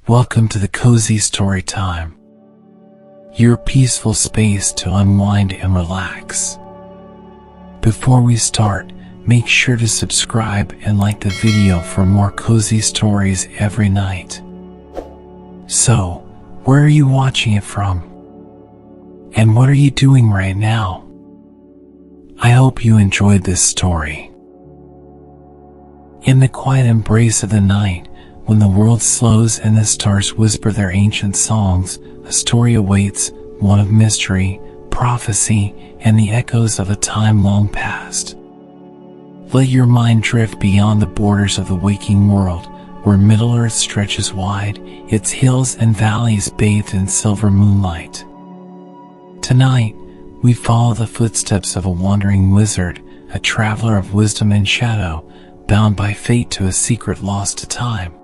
Welcome to the Cozy Storytime, your peaceful space to unwind and relax. Before we start, make sure to subscribe and like the video for more cozy stories every night. So, where are you watching it from? And what are you doing right now? I hope you enjoyed this story. In the quiet embrace of the night, when the world slows and the stars whisper their ancient songs, a story awaits, one of mystery, prophecy, and the echoes of a time long past. Let your mind drift beyond the borders of the waking world, where Middle-earth stretches wide, its hills and valleys bathed in silver moonlight. Tonight, we follow the footsteps of a wandering wizard, a traveler of wisdom and shadow, bound by fate to a secret lost to time.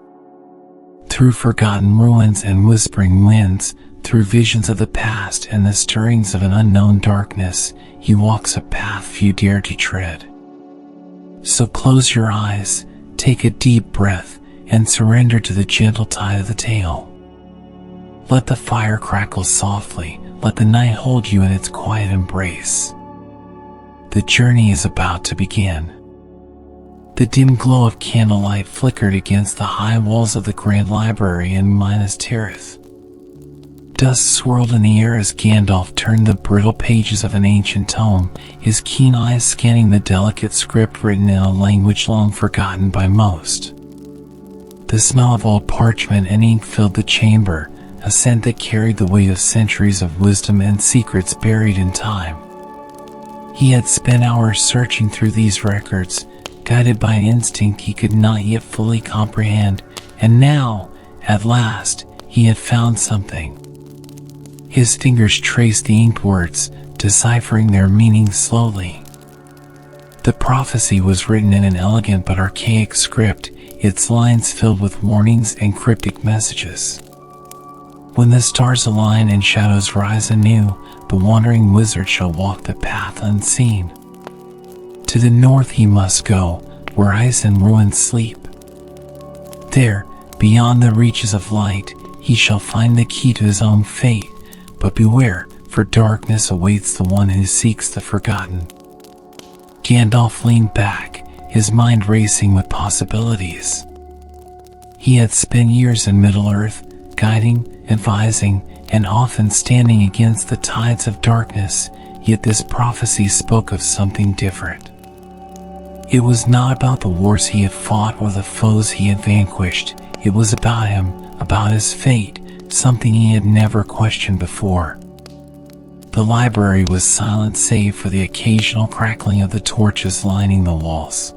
Through forgotten ruins and whispering winds, through visions of the past and the stirrings of an unknown darkness, he walks a path few dare to tread. So close your eyes, take a deep breath, and surrender to the gentle tide of the tale. Let the fire crackle softly, let the night hold you in its quiet embrace. The journey is about to begin. The dim glow of candlelight flickered against the high walls of the grand library in Minas Tirith. Dust swirled in the air as Gandalf turned the brittle pages of an ancient tome, his keen eyes scanning the delicate script written in a language long forgotten by most. The smell of old parchment and ink filled the chamber, a scent that carried the weight of centuries of wisdom and secrets buried in time. He had spent hours searching through these records, guided by an instinct he could not yet fully comprehend, and now, at last, he had found something. His fingers traced the inked words, deciphering their meaning slowly. The prophecy was written in an elegant but archaic script, its lines filled with warnings and cryptic messages. When the stars align and shadows rise anew, the wandering wizard shall walk the path unseen. To the north he must go, where ice and ruins sleep. There, beyond the reaches of light, he shall find the key to his own fate. But beware, for darkness awaits the one who seeks the forgotten. Gandalf leaned back, his mind racing with possibilities. He had spent years in Middle-earth, guiding, advising, and often standing against the tides of darkness, yet this prophecy spoke of something different. It was not about the wars he had fought or the foes he had vanquished. It was about him, about his fate, something he had never questioned before. The library was silent save for the occasional crackling of the torches lining the walls.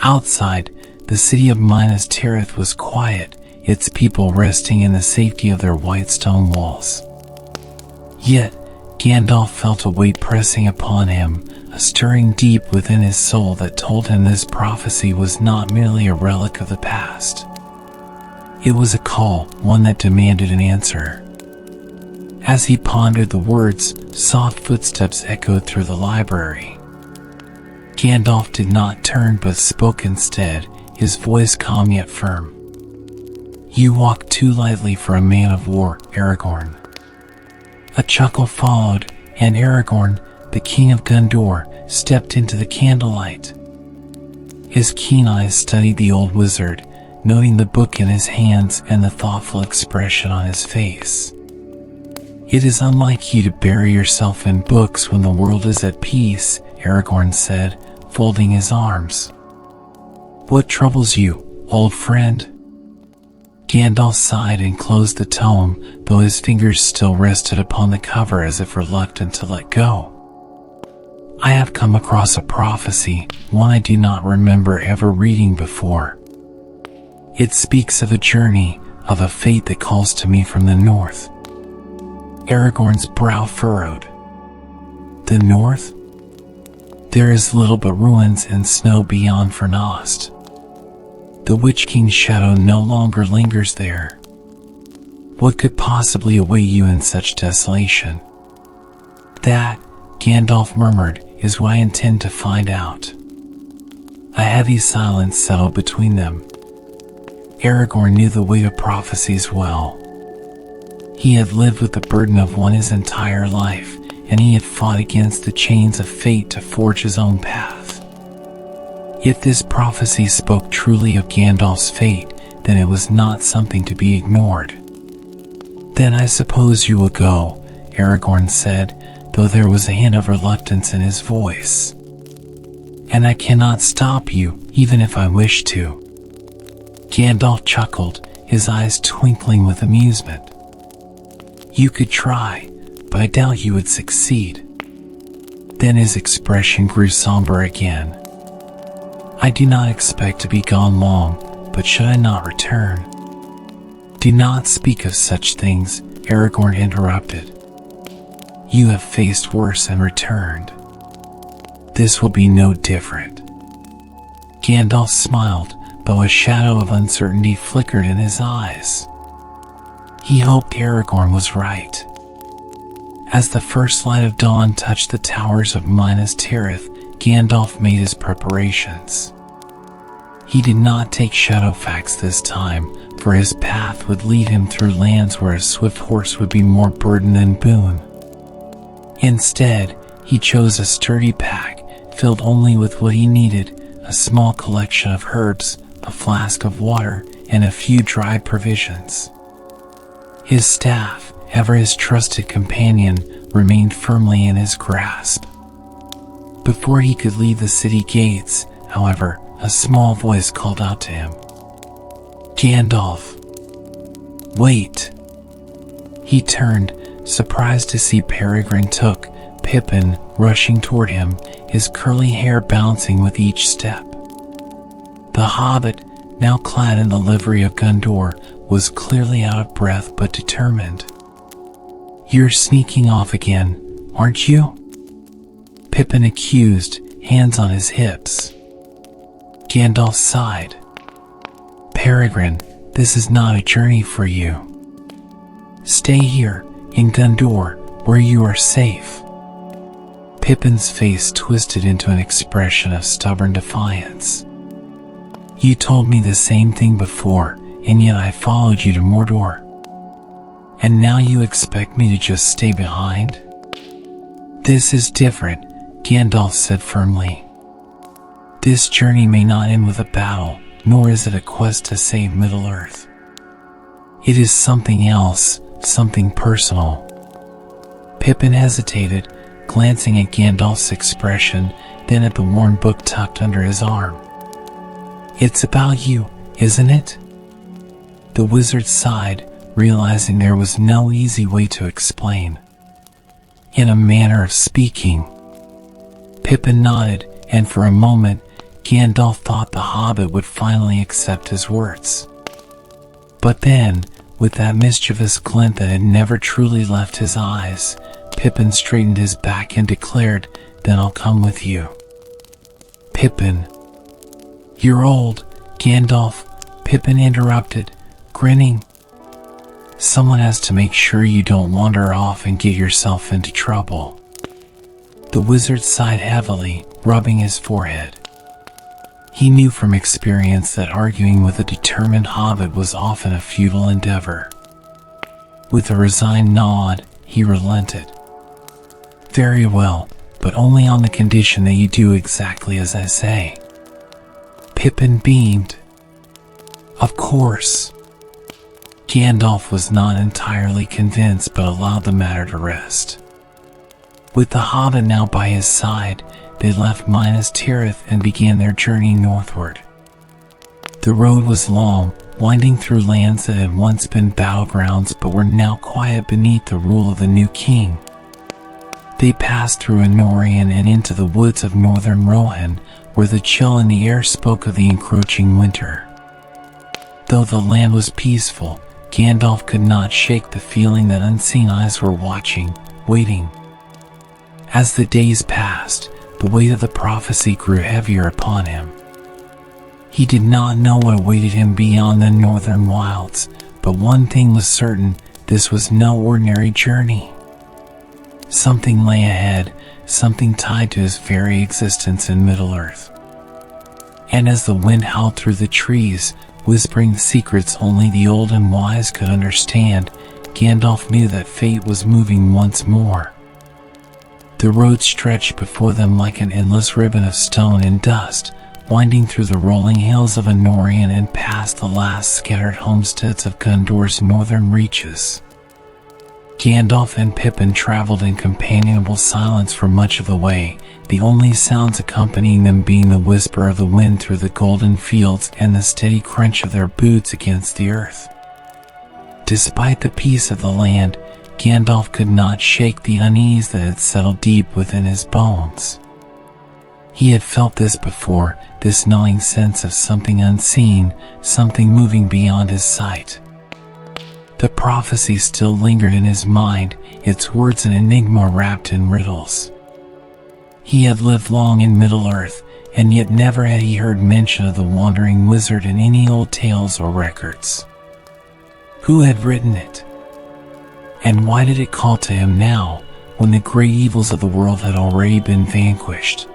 Outside, the city of Minas Tirith was quiet, its people resting in the safety of their white stone walls. Yet, Gandalf felt a weight pressing upon him, a stirring deep within his soul that told him this prophecy was not merely a relic of the past. It was a call, one that demanded an answer. As he pondered the words, soft footsteps echoed through the library. Gandalf did not turn but spoke instead, his voice calm yet firm. "You walk too lightly for a man of war, Aragorn." A chuckle followed, and Aragorn, the king of Gondor, stepped into the candlelight. His keen eyes studied the old wizard, noting the book in his hands and the thoughtful expression on his face. "It is unlike you to bury yourself in books when the world is at peace," Aragorn said, folding his arms. "What troubles you, old friend?" Gandalf sighed and closed the tome, though his fingers still rested upon the cover as if reluctant to let go. "I have come across a prophecy, one I do not remember ever reading before. It speaks of a journey, of a fate that calls to me from the north." Aragorn's brow furrowed. "The north? There is little but ruins and snow beyond Fernost. The Witch King's shadow no longer lingers there. What could possibly await you in such desolation?" "That," Gandalf murmured, "is what I intend to find out." A heavy silence settled between them. Aragorn knew the weight of prophecies well. He had lived with the burden of one his entire life, and he had fought against the chains of fate to forge his own path. If this prophecy spoke truly of Gandalf's fate, then it was not something to be ignored. "Then I suppose you will go," Aragorn said, though there was a hint of reluctance in his voice. "And I cannot stop you, even if I wish to." Gandalf chuckled, his eyes twinkling with amusement. "You could try, but I doubt you would succeed." Then his expression grew somber again. "I do not expect to be gone long, but should I not return?" "Do not speak of such things," Aragorn interrupted. "You have faced worse and returned. This will be no different." Gandalf smiled, though a shadow of uncertainty flickered in his eyes. He hoped Aragorn was right. As the first light of dawn touched the towers of Minas Tirith, Gandalf made his preparations. He did not take Shadowfax this time, for his path would lead him through lands where a swift horse would be more burden than boon. Instead, he chose a sturdy pack, filled only with what he needed, a small collection of herbs, a flask of water, and a few dry provisions. His staff, ever his trusted companion, remained firmly in his grasp. Before he could leave the city gates, however, a small voice called out to him. "Gandalf! Wait!" He turned, surprised to see Peregrine Took, Pippin, rushing toward him, his curly hair bouncing with each step. The hobbit, now clad in the livery of Gondor, was clearly out of breath but determined. "You're sneaking off again, aren't you?" Pippin accused, hands on his hips. Gandalf sighed. "Peregrine, this is not a journey for you. Stay here, in Gondor, where you are safe." Pippin's face twisted into an expression of stubborn defiance. "You told me the same thing before, and yet I followed you to Mordor. And now you expect me to just stay behind?" "This is different," Gandalf said firmly. "This journey may not end with a battle, nor is it a quest to save Middle-earth. It is something else, something personal." Pippin hesitated, glancing at Gandalf's expression, then at the worn book tucked under his arm. "It's about you, isn't it?" The wizard sighed, realizing there was no easy way to explain. "In a manner of speaking." Pippin nodded, and for a moment, Gandalf thought the hobbit would finally accept his words. But then, with that mischievous glint that had never truly left his eyes, Pippin straightened his back and declared, "Then I'll come with you." "Pippin." "You're old, Gandalf," Pippin interrupted, grinning. "Someone has to make sure you don't wander off and get yourself into trouble." The wizard sighed heavily, rubbing his forehead. He knew from experience that arguing with a determined hobbit was often a futile endeavor. With a resigned nod, he relented. "Very well, but only on the condition that you do exactly as I say." Pippin beamed. "Of course." Gandalf was not entirely convinced but allowed the matter to rest. With the hobbit now by his side, they left Minas Tirith and began their journey northward. The road was long, winding through lands that had once been battlegrounds but were now quiet beneath the rule of the new king. They passed through Anorian and into the woods of northern Rohan, where the chill in the air spoke of the encroaching winter. Though the land was peaceful, Gandalf could not shake the feeling that unseen eyes were watching, waiting. As the days passed, the weight of the prophecy grew heavier upon him. He did not know what awaited him beyond the northern wilds, but one thing was certain: this was no ordinary journey. Something lay ahead, something tied to his very existence in Middle-earth. And as the wind howled through the trees, whispering secrets only the old and wise could understand, Gandalf knew that fate was moving once more. The road stretched before them like an endless ribbon of stone and dust, winding through the rolling hills of Anorian and past the last scattered homesteads of Gondor's northern reaches. Gandalf and Pippin traveled in companionable silence for much of the way, the only sounds accompanying them being the whisper of the wind through the golden fields and the steady crunch of their boots against the earth. Despite the peace of the land, Gandalf could not shake the unease that had settled deep within his bones. He had felt this before, this gnawing sense of something unseen, something moving beyond his sight. The prophecy still lingered in his mind, its words an enigma wrapped in riddles. He had lived long in Middle-earth, and yet never had he heard mention of the wandering wizard in any old tales or records. Who had written it? And why did it call to him now, when the great evils of the world had already been vanquished?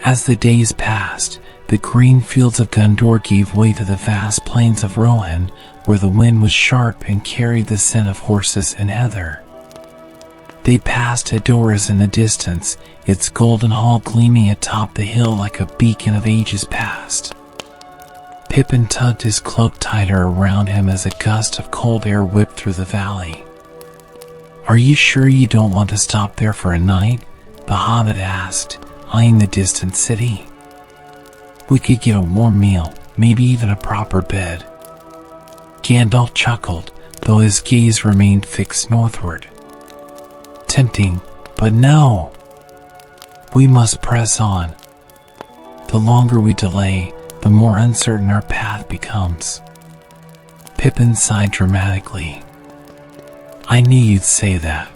As the days passed, the green fields of Gondor gave way to the vast plains of Rohan, where the wind was sharp and carried the scent of horses and heather. They passed Edoras in the distance, its golden hall gleaming atop the hill like a beacon of ages past. Pippin tugged his cloak tighter around him as a gust of cold air whipped through the valley. "Are you sure you don't want to stop there for a night?" the hobbit asked, eyeing the distant city. "We could get a warm meal, maybe even a proper bed." Gandalf chuckled, though his gaze remained fixed northward. "Tempting, but no. We must press on. The longer we delay, the more uncertain our path becomes." Pippin sighed dramatically. "I knew you'd say that."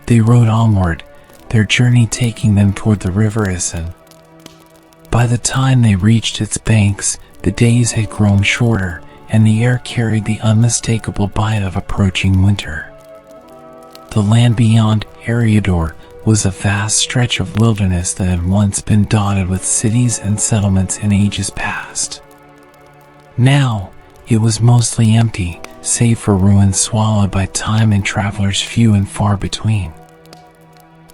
They rode onward, their journey taking them toward the river Isen. By the time they reached its banks, the days had grown shorter, and the air carried the unmistakable bite of approaching winter. The land beyond Eriador was a vast stretch of wilderness that had once been dotted with cities and settlements in ages past. Now, it was mostly empty, save for ruins swallowed by time and travelers few and far between.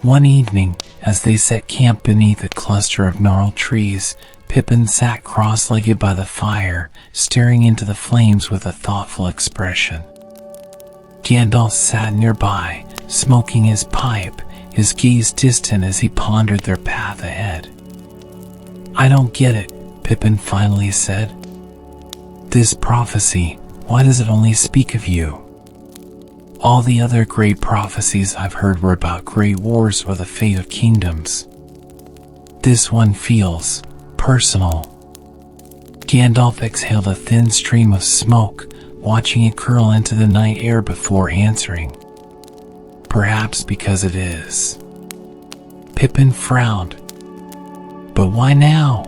One evening, as they set camp beneath a cluster of gnarled trees, Pippin sat cross-legged by the fire, staring into the flames with a thoughtful expression. Gandalf sat nearby, smoking his pipe, his gaze distant as he pondered their path ahead. "I don't get it," Pippin finally said. "This prophecy, why does it only speak of you? All the other great prophecies I've heard were about great wars or the fate of kingdoms. This one feels personal." Gandalf exhaled a thin stream of smoke, watching it curl into the night air before answering. "Perhaps because it is." Pippin frowned. "But why now?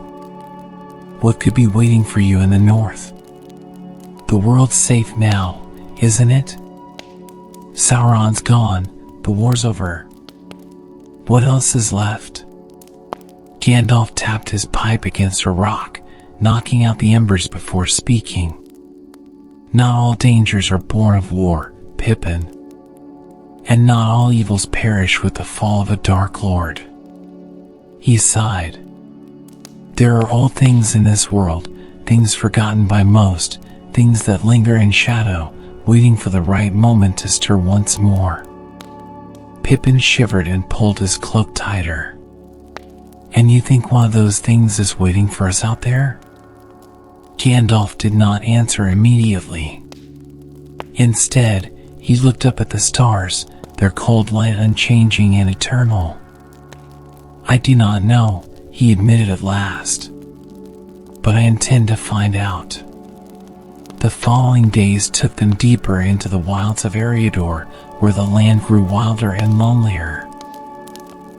What could be waiting for you in the north? The world's safe now, isn't it? Sauron's gone, the war's over. What else is left?" Gandalf tapped his pipe against a rock, knocking out the embers before speaking. "Not all dangers are born of war, Pippin. And not all evils perish with the fall of a dark lord." He sighed. "There are old things in this world, things forgotten by most, things that linger in shadow, waiting for the right moment to stir once more." Pippin shivered and pulled his cloak tighter. "And you think one of those things is waiting for us out there?" Gandalf did not answer immediately. Instead, he looked up at the stars, their cold light unchanging and eternal. "I do not know," he admitted at last. "But I intend to find out." The following days took them deeper into the wilds of Eriador, where the land grew wilder and lonelier.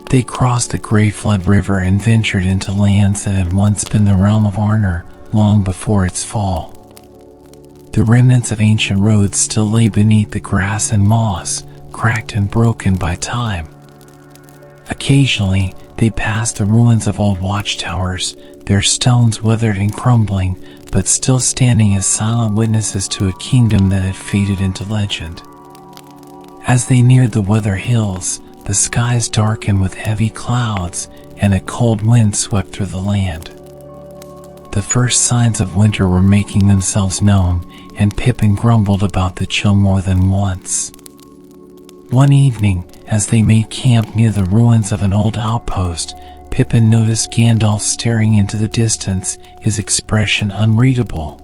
They crossed the Grey Flood River and ventured into lands that had once been the realm of Arnor, long before its fall. The remnants of ancient roads still lay beneath the grass and moss, cracked and broken by time. Occasionally, they passed the ruins of old watchtowers, their stones weathered and crumbling, but still standing as silent witnesses to a kingdom that had faded into legend. As they neared the weather hills, the skies darkened with heavy clouds, and a cold wind swept through the land. The first signs of winter were making themselves known, and Pippin grumbled about the chill more than once. One evening, as they made camp near the ruins of an old outpost, Pippin noticed Gandalf staring into the distance, his expression unreadable.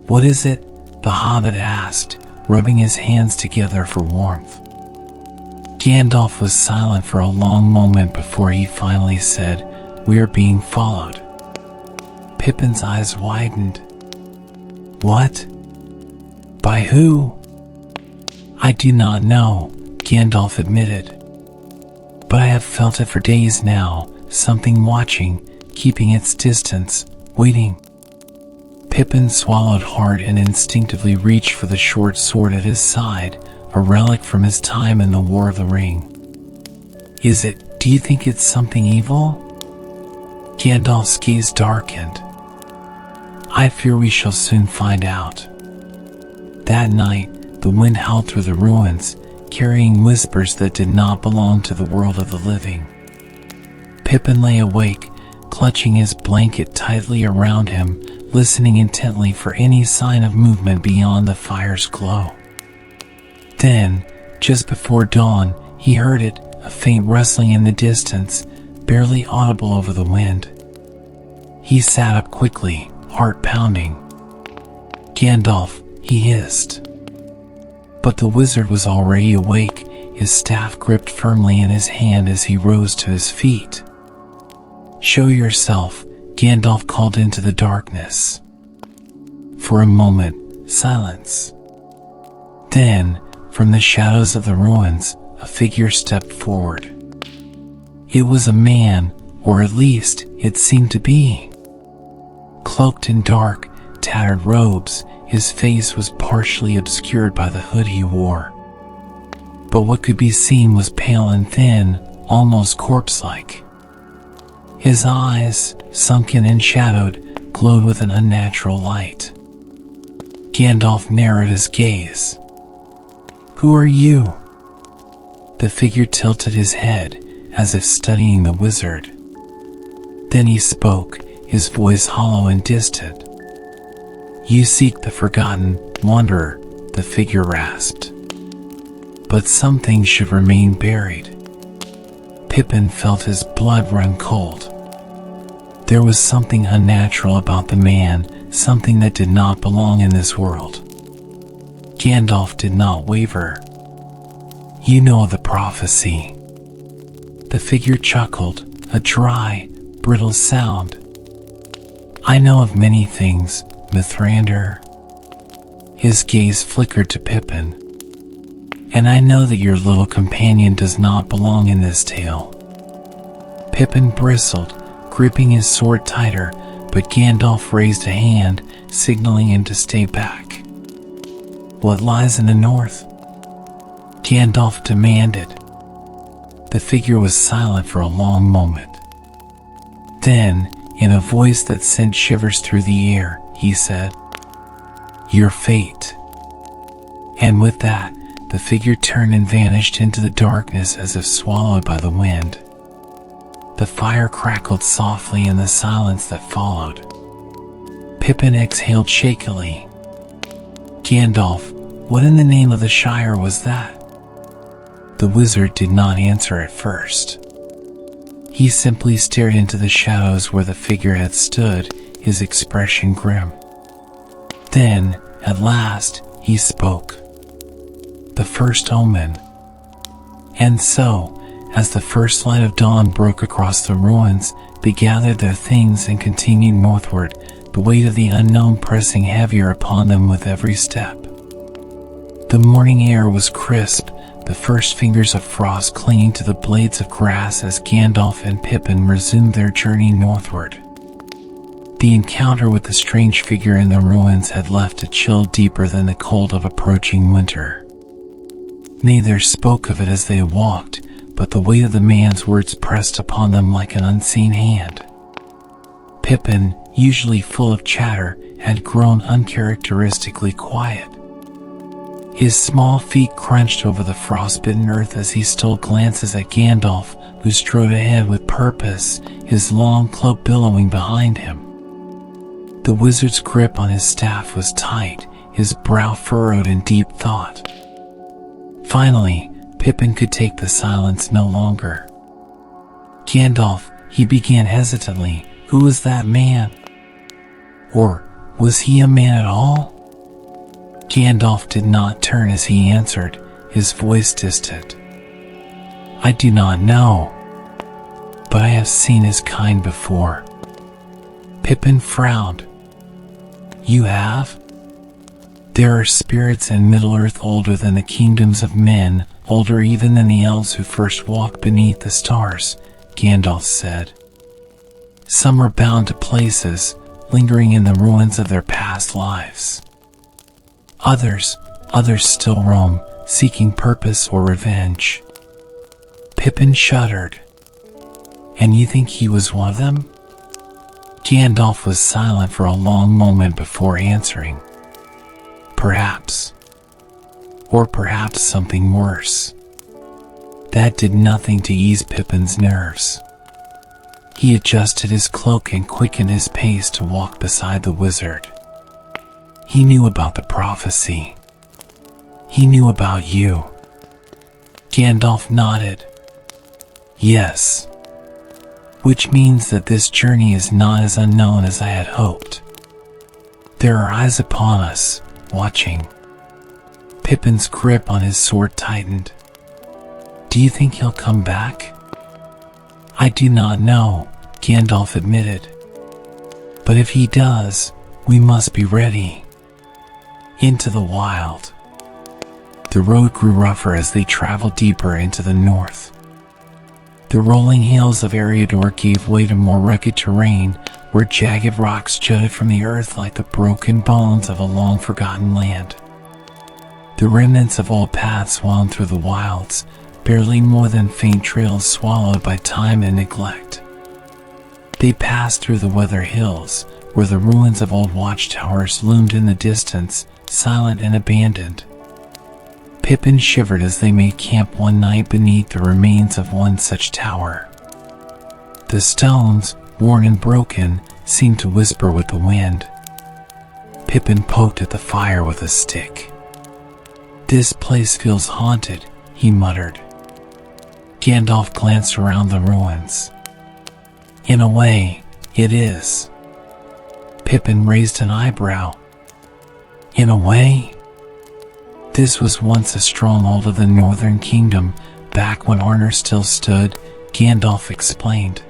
"What is it?" the hobbit asked, rubbing his hands together for warmth. Gandalf was silent for a long moment before he finally said, "We are being followed." Pippin's eyes widened. "What? By who?" "I do not know," Gandalf admitted. "But I have felt it for days now, something watching, keeping its distance, waiting." Pippin swallowed hard and instinctively reached for the short sword at his side, a relic from his time in the War of the Ring. Do you think it's something evil?" Gandalf's gaze darkened. "I fear we shall soon find out." That night, the wind howled through the ruins, carrying whispers that did not belong to the world of the living. Pippin lay awake, clutching his blanket tightly around him, listening intently for any sign of movement beyond the fire's glow. Then, just before dawn, he heard it, a faint rustling in the distance, barely audible over the wind. He sat up quickly, heart pounding. "Gandalf," he hissed. But the wizard was already awake, his staff gripped firmly in his hand as he rose to his feet. "Show yourself," Gandalf called into the darkness. For a moment, silence. Then, from the shadows of the ruins, a figure stepped forward. It was a man, or at least, it seemed to be. Cloaked in dark, tattered robes, his face was partially obscured by the hood he wore. But what could be seen was pale and thin, almost corpse-like. His eyes, sunken and shadowed, glowed with an unnatural light. Gandalf narrowed his gaze. "Who are you?" The figure tilted his head, as if studying the wizard. Then he spoke, his voice hollow and distant. "You seek the forgotten, wanderer," the figure rasped. "But some things should remain buried." Pippin felt his blood run cold. There was something unnatural about the man, something that did not belong in this world. Gandalf did not waver. "You know the prophecy." The figure chuckled, a dry, brittle sound. "I know of many things, Mithrandir." His gaze flickered to Pippin. "And I know that your little companion does not belong in this tale." Pippin bristled, gripping his sword tighter, but Gandalf raised a hand, signaling him to stay back. "What lies in the north?" Gandalf demanded. The figure was silent for a long moment. Then, in a voice that sent shivers through the air, he said, "Your fate." And with that, the figure turned and vanished into the darkness as if swallowed by the wind. The fire crackled softly in the silence that followed. Pippin exhaled shakily. "Gandalf, what in the name of the Shire was that?" The wizard did not answer at first. He simply stared into the shadows where the figure had stood, his expression grim. Then, at last, he spoke. "The first omen." And so, as the first light of dawn broke across the ruins, they gathered their things and continued northward, the weight of the unknown pressing heavier upon them with every step. The morning air was crisp, the first fingers of frost clinging to the blades of grass as Gandalf and Pippin resumed their journey northward. The encounter with the strange figure in the ruins had left a chill deeper than the cold of approaching winter. Neither spoke of it as they walked, but the weight of the man's words pressed upon them like an unseen hand. Pippin, usually full of chatter, had grown uncharacteristically quiet. His small feet crunched over the frostbitten earth as he stole glances at Gandalf, who strode ahead with purpose, his long cloak billowing behind him. The wizard's grip on his staff was tight, his brow furrowed in deep thought. Finally, Pippin could take the silence no longer. "Gandalf," he began hesitantly, "who was that man? Or was he a man at all?" Gandalf did not turn as he answered, his voice distant. "I do not know, but I have seen his kind before." Pippin frowned. "You have? There are spirits in Middle-earth older than the kingdoms of men, older even than the elves who first walked beneath the stars," Gandalf said. "Some are bound to places, lingering in the ruins of their past lives. Others still roam, seeking purpose or revenge." Pippin shuddered. "And you think he was one of them?" Gandalf was silent for a long moment before answering. "Perhaps. Or perhaps something worse." That did nothing to ease Pippin's nerves. He adjusted his cloak and quickened his pace to walk beside the wizard. He knew about the prophecy. He knew about you. Gandalf nodded. "Yes. Which means that this journey is not as unknown as I had hoped. There are eyes upon us, watching." Pippin's grip on his sword tightened. "Do you think he'll come back?" "I do not know," Gandalf admitted. "But if he does, we must be ready." Into the wild. The road grew rougher as they traveled deeper into the north. The rolling hills of Eriador gave way to more rugged terrain, where jagged rocks jutted from the earth like the broken bones of a long-forgotten land. The remnants of old paths wound through the wilds, barely more than faint trails swallowed by time and neglect. They passed through the Weather Hills, where the ruins of old watchtowers loomed in the distance, silent and abandoned. Pippin shivered as they made camp one night beneath the remains of one such tower. The stones, worn and broken, seemed to whisper with the wind. Pippin poked at the fire with a stick. "This place feels haunted," he muttered. Gandalf glanced around the ruins. "In a way, it is." Pippin raised an eyebrow. "In a way?" "This was once a stronghold of the Northern Kingdom, back when Arnor still stood," Gandalf explained.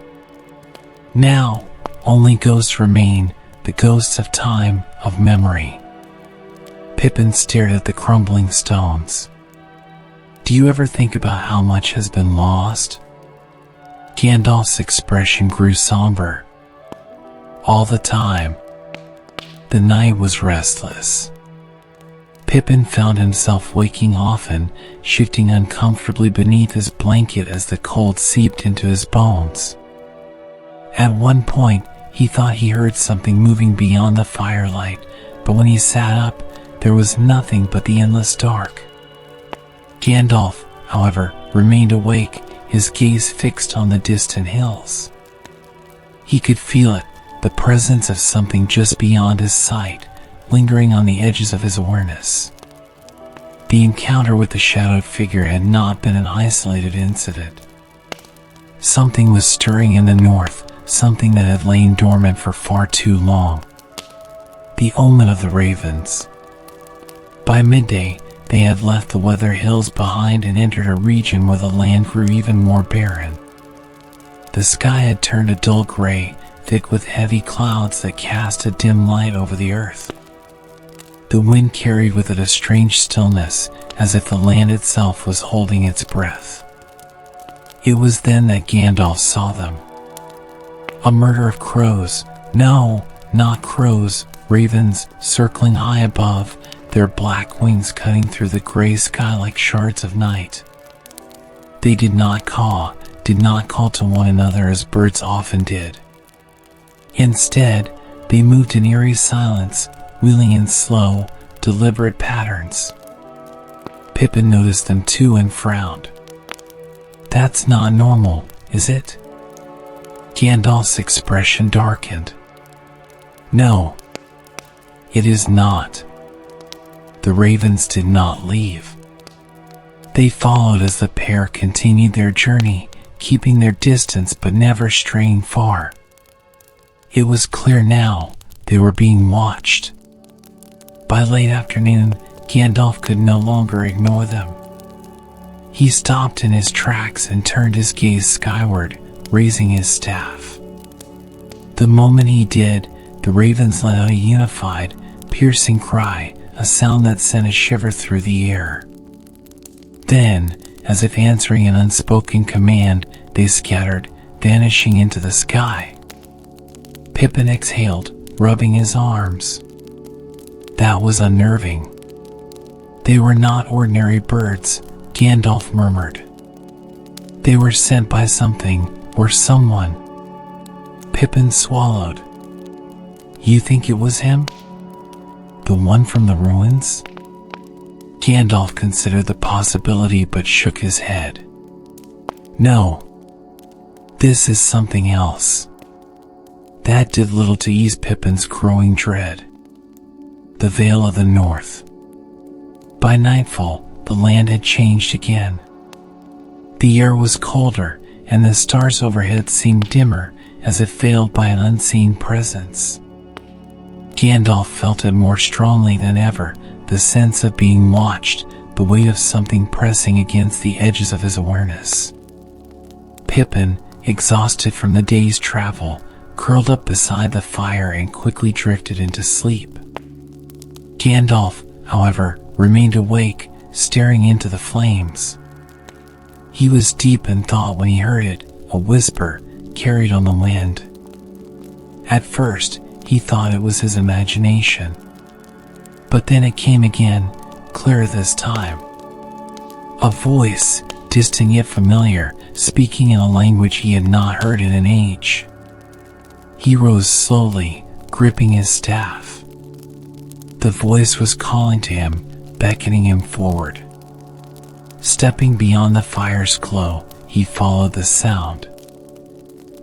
"Now, only ghosts remain, the ghosts of time, of memory." Pippin stared at the crumbling stones. "Do you ever think about how much has been lost?" Gandalf's expression grew somber. "All the time." The night was restless. Pippin found himself waking often, shifting uncomfortably beneath his blanket as the cold seeped into his bones. At one point, he thought he heard something moving beyond the firelight, but when he sat up, there was nothing but the endless dark. Gandalf, however, remained awake, his gaze fixed on the distant hills. He could feel it, the presence of something just beyond his sight, lingering on the edges of his awareness. The encounter with the shadowed figure had not been an isolated incident. Something was stirring in the north, something that had lain dormant for far too long. The omen of the ravens. By midday, they had left the Weather Hills behind and entered a region where the land grew even more barren. The sky had turned a dull gray, thick with heavy clouds that cast a dim light over the earth. The wind carried with it a strange stillness, as if the land itself was holding its breath. It was then that Gandalf saw them. A murder of crows. No, not crows, ravens, circling high above, their black wings cutting through the gray sky like shards of night. They did not caw to one another as birds often did. Instead, they moved in eerie silence, wheeling in slow, deliberate patterns. Pippin noticed them too and frowned. "That's not normal, is it?" Gandalf's expression darkened. "No, it is not." The ravens did not leave. They followed as the pair continued their journey, keeping their distance but never straying far. It was clear now they were being watched. By late afternoon, Gandalf could no longer ignore them. He stopped in his tracks and turned his gaze skyward, raising his staff. The moment he did, the ravens let out a unified, piercing cry, a sound that sent a shiver through the air. Then, as if answering an unspoken command, they scattered, vanishing into the sky. Pippin exhaled, rubbing his arms. That was unnerving. "They were not ordinary birds," Gandalf murmured. "They were sent by something, or someone." Pippin swallowed. "You think it was him? The one from the ruins?" Gandalf considered the possibility but shook his head. "No. This is something else." That did little to ease Pippin's growing dread. The Vale of the North. By nightfall, the land had changed again. The air was colder, and the stars overhead seemed dimmer, as if veiled by an unseen presence. Gandalf felt it more strongly than ever, the sense of being watched, the weight of something pressing against the edges of his awareness. Pippin, exhausted from the day's travel, curled up beside the fire and quickly drifted into sleep. Gandalf, however, remained awake, staring into the flames. He was deep in thought when he heard it, a whisper, carried on the wind. At first, he thought it was his imagination. But then it came again, clearer this time. A voice, distant yet familiar, speaking in a language he had not heard in an age. He rose slowly, gripping his staff. The voice was calling to him, beckoning him forward. Stepping beyond the fire's glow, he followed the sound.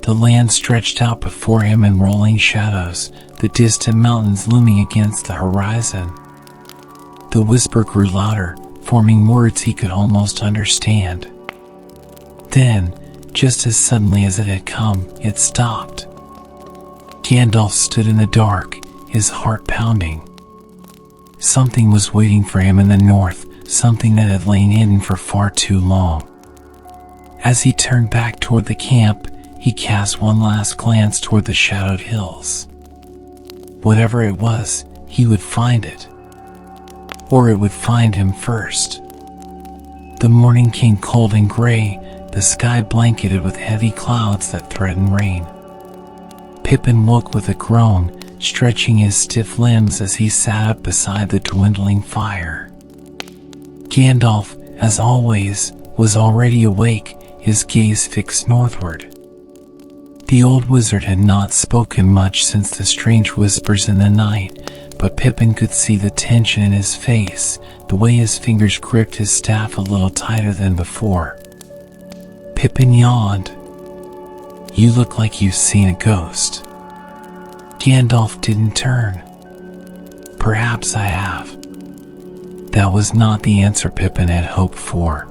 The land stretched out before him in rolling shadows, the distant mountains looming against the horizon. The whisper grew louder, forming words he could almost understand. Then, just as suddenly as it had come, it stopped. Gandalf stood in the dark, his heart pounding. Something was waiting for him in the north, something that had lain hidden for far too long. As he turned back toward the camp, he cast one last glance toward the shadowed hills. Whatever it was, he would find it. Or it would find him first. The morning came cold and gray, the sky blanketed with heavy clouds that threatened rain. Pippin woke with a groan, stretching his stiff limbs as he sat up beside the dwindling fire. Gandalf, as always, was already awake, his gaze fixed northward. The old wizard had not spoken much since the strange whispers in the night, but Pippin could see the tension in his face, the way his fingers gripped his staff a little tighter than before. Pippin yawned. "You look like you've seen a ghost." Gandalf didn't turn. "Perhaps I have." That was not the answer Pippin had hoped for.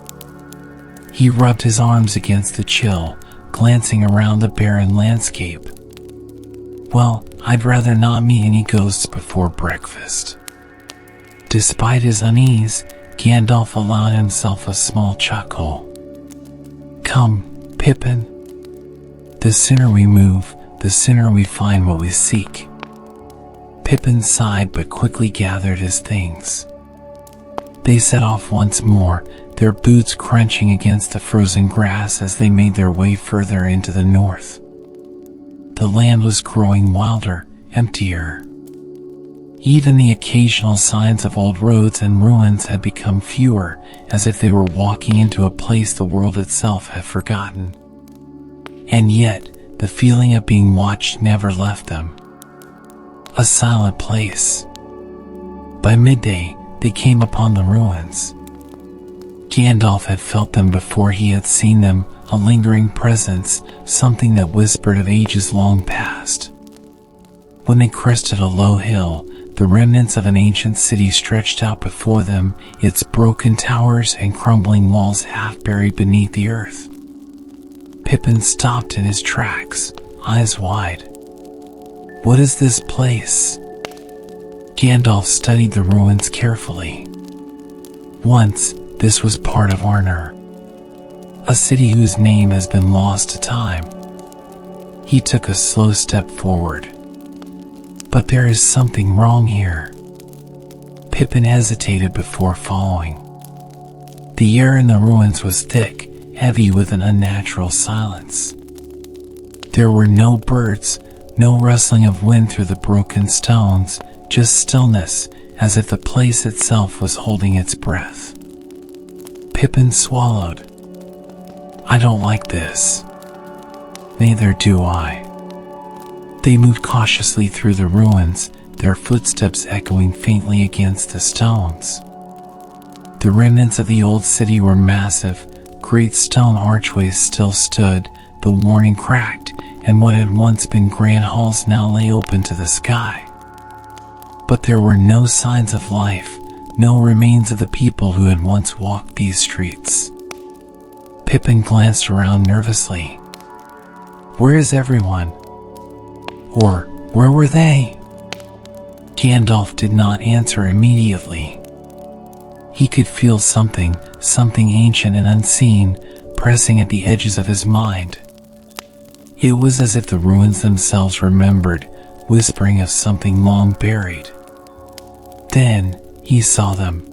He rubbed his arms against the chill, glancing around the barren landscape. "Well, I'd rather not meet any ghosts before breakfast." Despite his unease, Gandalf allowed himself a small chuckle. "Come, Pippin. The sooner we move, the sooner we find what we seek." Pippin sighed but quickly gathered his things. They set off once more, their boots crunching against the frozen grass as they made their way further into the north. The land was growing wilder, emptier. Even the occasional signs of old roads and ruins had become fewer, as if they were walking into a place the world itself had forgotten. And yet, the feeling of being watched never left them. A silent place. By midday, they came upon the ruins. Gandalf had felt them before he had seen them, a lingering presence, something that whispered of ages long past. When they crested a low hill, the remnants of an ancient city stretched out before them, its broken towers and crumbling walls half buried beneath the earth. Pippin stopped in his tracks, eyes wide. What is this place? Gandalf studied the ruins carefully. Once, this was part of Arnor, a city whose name has been lost to time. He took a slow step forward. But there is something wrong here. Pippin hesitated before following. The air in the ruins was thick, heavy with an unnatural silence. There were no birds, no rustling of wind through the broken stones, just stillness, as if the place itself was holding its breath. Pippin swallowed. I don't like this. Neither do I. They moved cautiously through the ruins, their footsteps echoing faintly against the stones. The remnants of the old city were massive, great stone archways still stood, the warning cracked, and what had once been grand halls now lay open to the sky. But there were no signs of life, no remains of the people who had once walked these streets. Pippin glanced around nervously. Where is everyone? Or, where were they? Gandalf did not answer immediately. He could feel something ancient and unseen, pressing at the edges of his mind. It was as if the ruins themselves remembered, whispering of something long buried. Then, he saw them.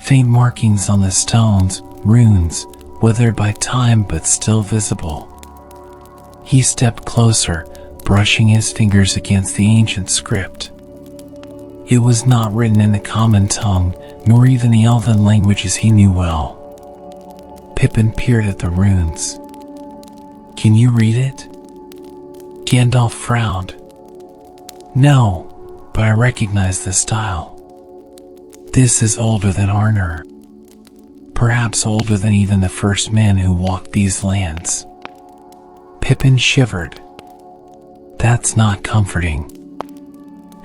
Faint markings on the stones, runes, weathered by time but still visible. He stepped closer, brushing his fingers against the ancient script. It was not written in the common tongue, nor even the elven languages he knew well. Pippin peered at the runes. Can you read it? Gandalf frowned. No, but I recognize the style. This is older than Arnor. Perhaps older than even the first man who walked these lands. Pippin shivered. That's not comforting.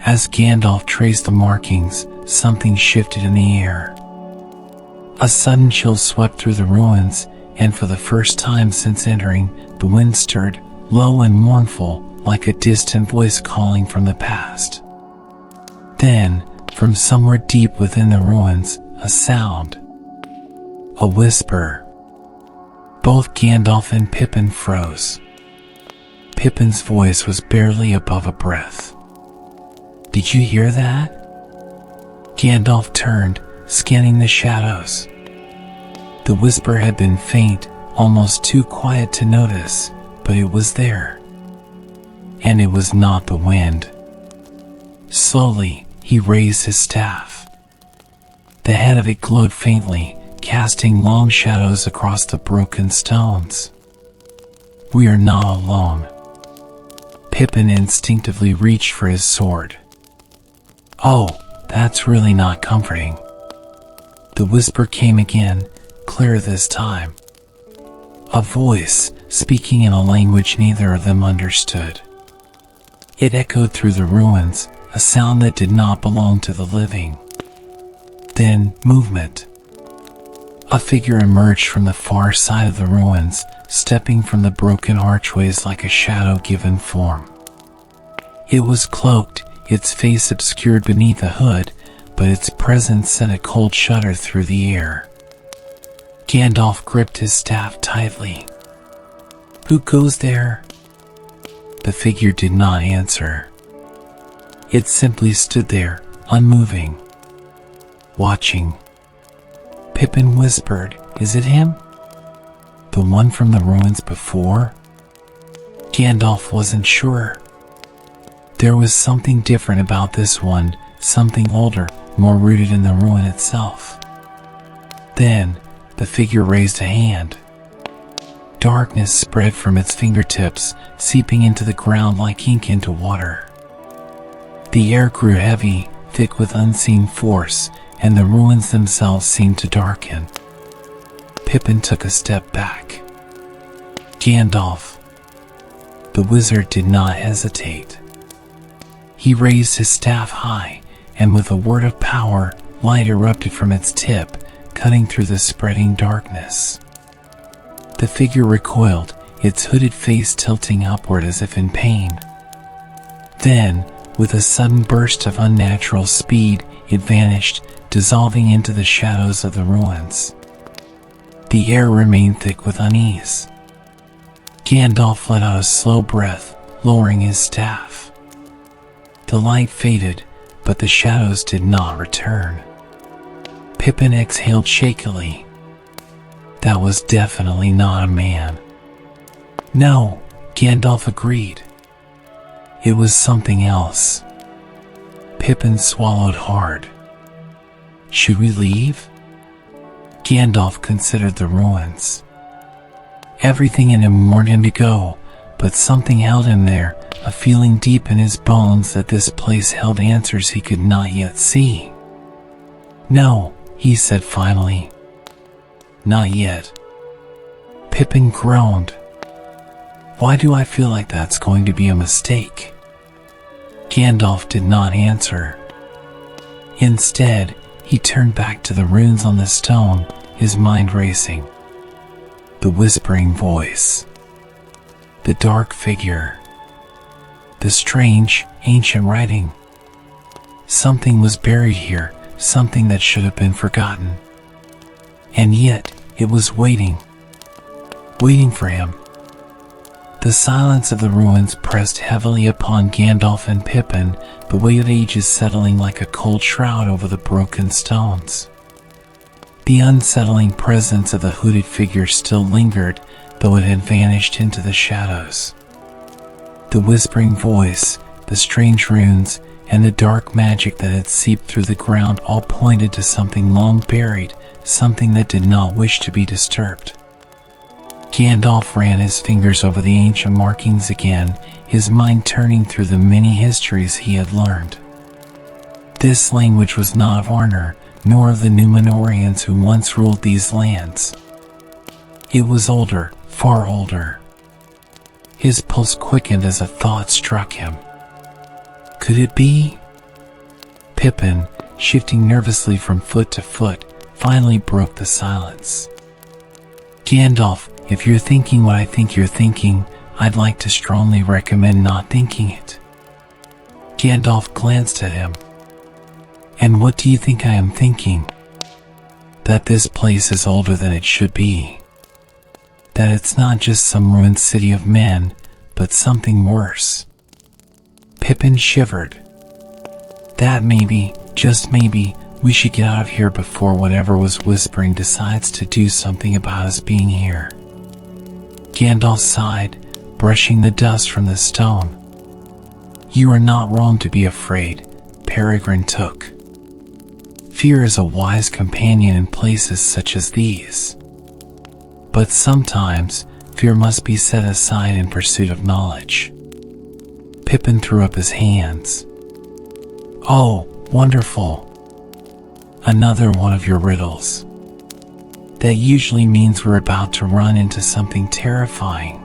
As Gandalf traced the markings, something shifted in the air. A sudden chill swept through the ruins, and for the first time since entering, the wind stirred, low and mournful, like a distant voice calling from the past. Then, from somewhere deep within the ruins, a sound. A whisper. Both Gandalf and Pippin froze. Pippin's voice was barely above a breath. Did you hear that? Gandalf turned, scanning the shadows. The whisper had been faint, almost too quiet to notice, but it was there. And it was not the wind. Slowly, he raised his staff. The head of it glowed faintly, casting long shadows across the broken stones. We are not alone. Pippin instinctively reached for his sword. Oh, that's really not comforting. The whisper came again, clearer this time. A voice, speaking in a language neither of them understood. It echoed through the ruins, a sound that did not belong to the living. Then, movement. A figure emerged from the far side of the ruins, stepping from the broken archways like a shadow-given form. It was cloaked, its face obscured beneath a hood, but its presence sent a cold shudder through the air. Gandalf gripped his staff tightly. Who goes there? The figure did not answer. It simply stood there, unmoving. Watching. Pippin whispered, Is it him? The one from the ruins before? Gandalf wasn't sure. There was something different about this one, something older, more rooted in the ruin itself. Then, the figure raised a hand. Darkness spread from its fingertips, seeping into the ground like ink into water. The air grew heavy, thick with unseen force, and the ruins themselves seemed to darken. Pippin took a step back. Gandalf. The wizard did not hesitate. He raised his staff high, and with a word of power, light erupted from its tip, cutting through the spreading darkness. The figure recoiled, its hooded face tilting upward as if in pain. Then, with a sudden burst of unnatural speed, it vanished, dissolving into the shadows of the ruins. The air remained thick with unease. Gandalf let out a slow breath, lowering his staff. The light faded, but the shadows did not return. Pippin exhaled shakily. That was definitely not a man. No, Gandalf agreed. It was something else. Pippin swallowed hard. Should we leave? Gandalf considered the ruins. Everything in him warned him to go, but something held him there, a feeling deep in his bones that this place held answers he could not yet see. No, he said finally. Not yet. Pippin groaned. Why do I feel like that's going to be a mistake? Gandalf did not answer. Instead, he turned back to the runes on the stone, his mind racing. The whispering voice. The dark figure. The strange, ancient writing. Something was buried here, something that should have been forgotten. And yet, it was waiting for him. The silence of the ruins pressed heavily upon Gandalf and Pippin, the weight of ages settling like a cold shroud over the broken stones. The unsettling presence of the hooded figure still lingered, though it had vanished into the shadows. The whispering voice, the strange runes, and the dark magic that had seeped through the ground all pointed to something long buried, something that did not wish to be disturbed. Gandalf ran his fingers over the ancient markings again, his mind turning through the many histories he had learned. This language was not of Arnor, nor of the Númenóreans who once ruled these lands. It was older, far older. His pulse quickened as a thought struck him. Could it be? Pippin, shifting nervously from foot to foot, finally broke the silence. Gandalf, if you're thinking what I think you're thinking, I'd like to strongly recommend not thinking it. Gandalf glanced at him. And what do you think I am thinking? That this place is older than it should be. That it's not just some ruined city of men, but something worse. Pippin shivered. That maybe, just maybe, we should get out of here before whatever was whispering decides to do something about us being here. Gandalf sighed, brushing the dust from the stone. You are not wrong to be afraid, Peregrine Took. Fear is a wise companion in places such as these. But sometimes, fear must be set aside in pursuit of knowledge. Pippin threw up his hands. Oh, wonderful. Another one of your riddles. That usually means we're about to run into something terrifying.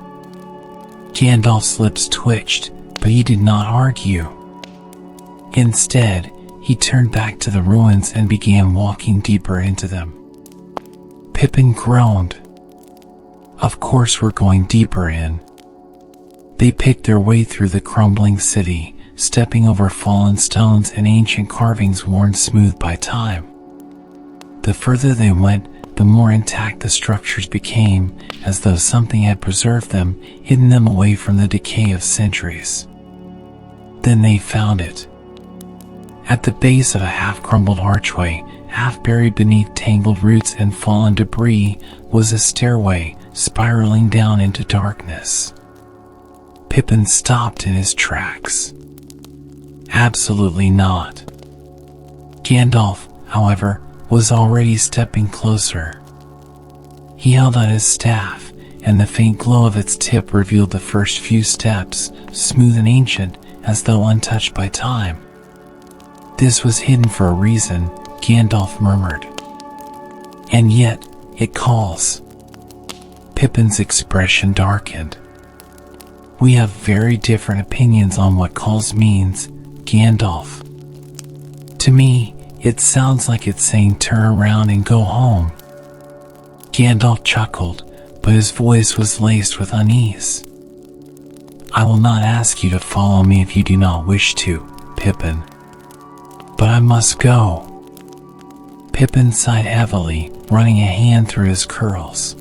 Gandalf's lips twitched, but he did not argue. Instead, he turned back to the ruins and began walking deeper into them. Pippin groaned. Of course we're going deeper in. They picked their way through the crumbling city, stepping over fallen stones and ancient carvings worn smooth by time. The further they went, the more intact the structures became, as though something had preserved them, hidden them away from the decay of centuries. Then they found it. At the base of a half-crumbled archway, half buried beneath tangled roots and fallen debris, was a stairway, spiraling down into darkness. Pippin stopped in his tracks. Absolutely not. Gandalf, however, was already stepping closer. He held out his staff, and the faint glow of its tip revealed the first few steps, smooth and ancient, as though untouched by time. "This was hidden for a reason," Gandalf murmured. "And yet, it calls." Pippin's expression darkened. "We have very different opinions on what calls means, Gandalf. To me, it sounds like it's saying turn around and go home." Gandalf chuckled, but his voice was laced with unease. "I will not ask you to follow me if you do not wish to, Pippin. But I must go." Pippin sighed heavily, running a hand through his curls.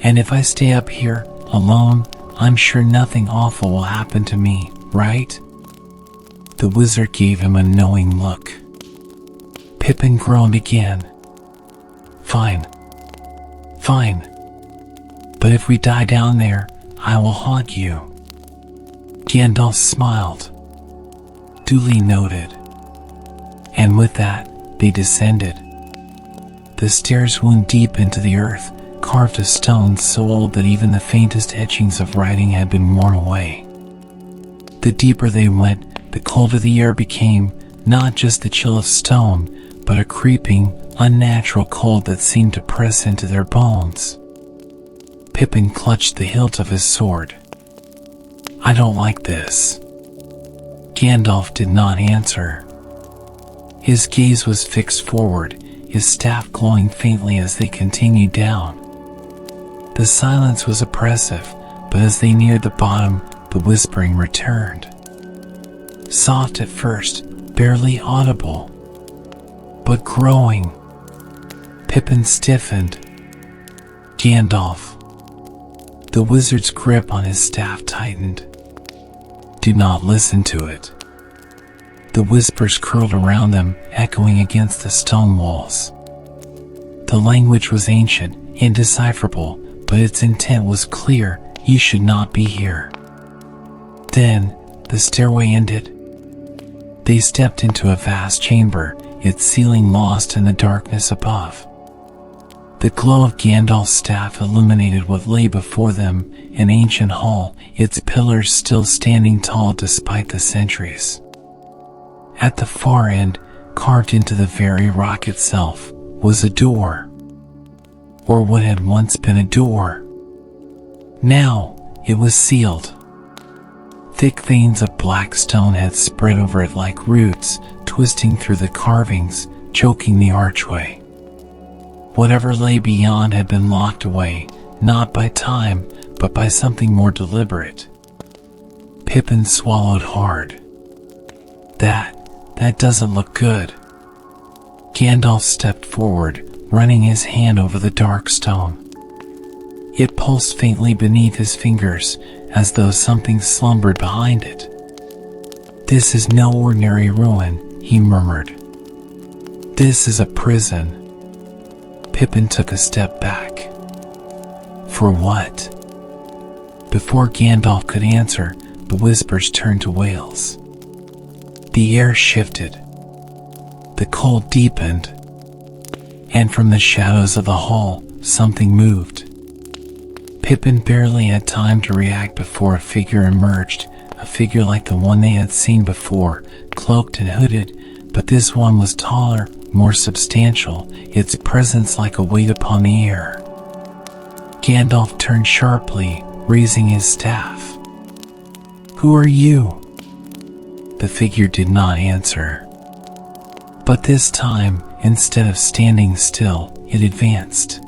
"And if I stay up here, alone, I'm sure nothing awful will happen to me, right?" The wizard gave him a knowing look. Pippin groaned again. Fine. But if we die down there, I will haunt you." Gandalf smiled. "Duly noted." And with that, they descended. The stairs wound deep into the earth, carved of stone so old that even the faintest etchings of writing had been worn away. The deeper they went, the colder the air became, not just the chill of stone, but a creeping, unnatural cold that seemed to press into their bones. Pippin clutched the hilt of his sword. "I don't like this." Gandalf did not answer. His gaze was fixed forward, his staff glowing faintly as they continued down. The silence was oppressive, but as they neared the bottom, the whispering returned. Soft at first, barely audible, but growing. Pippin stiffened. "Gandalf." The wizard's grip on his staff tightened. "Do not listen to it." The whispers curled around them, echoing against the stone walls. The language was ancient, indecipherable, but its intent was clear: "You should not be here." Then, the stairway ended. They stepped into a vast chamber, its ceiling lost in the darkness above. The glow of Gandalf's staff illuminated what lay before them, an ancient hall, its pillars still standing tall despite the centuries. At the far end, carved into the very rock itself, was a door. Or what had once been a door. Now, it was sealed. Thick veins of black stone had spread over it like roots, twisting through the carvings, choking the archway. Whatever lay beyond had been locked away, not by time, but by something more deliberate. Pippin swallowed hard. That doesn't look good." Gandalf stepped forward, running his hand over the dark stone. It pulsed faintly beneath his fingers, as though something slumbered behind it. "This is no ordinary ruin," he murmured. "This is a prison." Pippin took a step back. "For what?" Before Gandalf could answer, the whispers turned to wails. The air shifted. The cold deepened. And from the shadows of the hall, something moved. Pippin barely had time to react before a figure emerged, a figure like the one they had seen before, cloaked and hooded, but this one was taller, more substantial, its presence like a weight upon the air. Gandalf turned sharply, raising his staff. "Who are you?" The figure did not answer. But this time, instead of standing still, it advanced.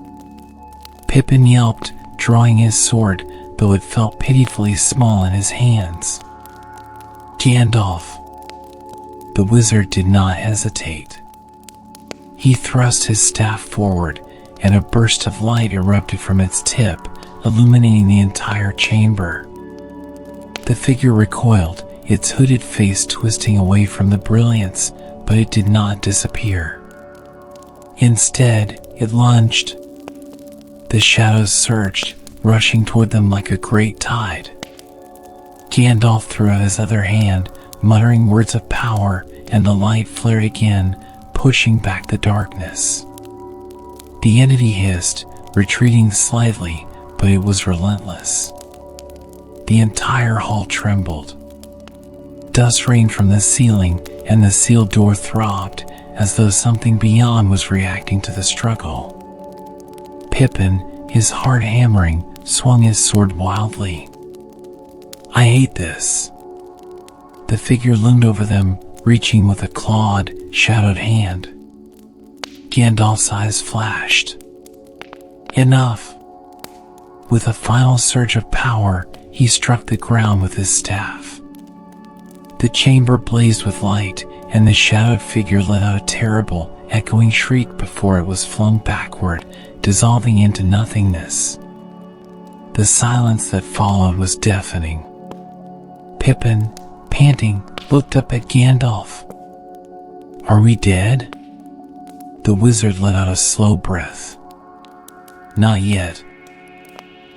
Pippin yelped, drawing his sword, though it felt pitifully small in his hands. "Gandalf." The wizard did not hesitate. He thrust his staff forward, and a burst of light erupted from its tip, illuminating the entire chamber. The figure recoiled, its hooded face twisting away from the brilliance, but it did not disappear. Instead, it lunged. The shadows surged, rushing toward them like a great tide. Gandalf threw out his other hand, muttering words of power, and the light flared again, pushing back the darkness. The entity hissed, retreating slightly, but it was relentless. The entire hall trembled. Dust rained from the ceiling, and the sealed door throbbed, as though something beyond was reacting to the struggle. Pippin, his heart hammering, swung his sword wildly. "I hate this." The figure loomed over them, reaching with a clawed, shadowed hand. Gandalf's eyes flashed. Enough! With a final surge of power, he struck the ground with his staff. The chamber blazed with light, and the shadowed figure let out a terrible, echoing shriek before it was flung backward, dissolving into nothingness. The silence that followed was deafening. Pippin, panting, looked up at Gandalf. "Are we dead?" The wizard let out a slow breath. "Not yet."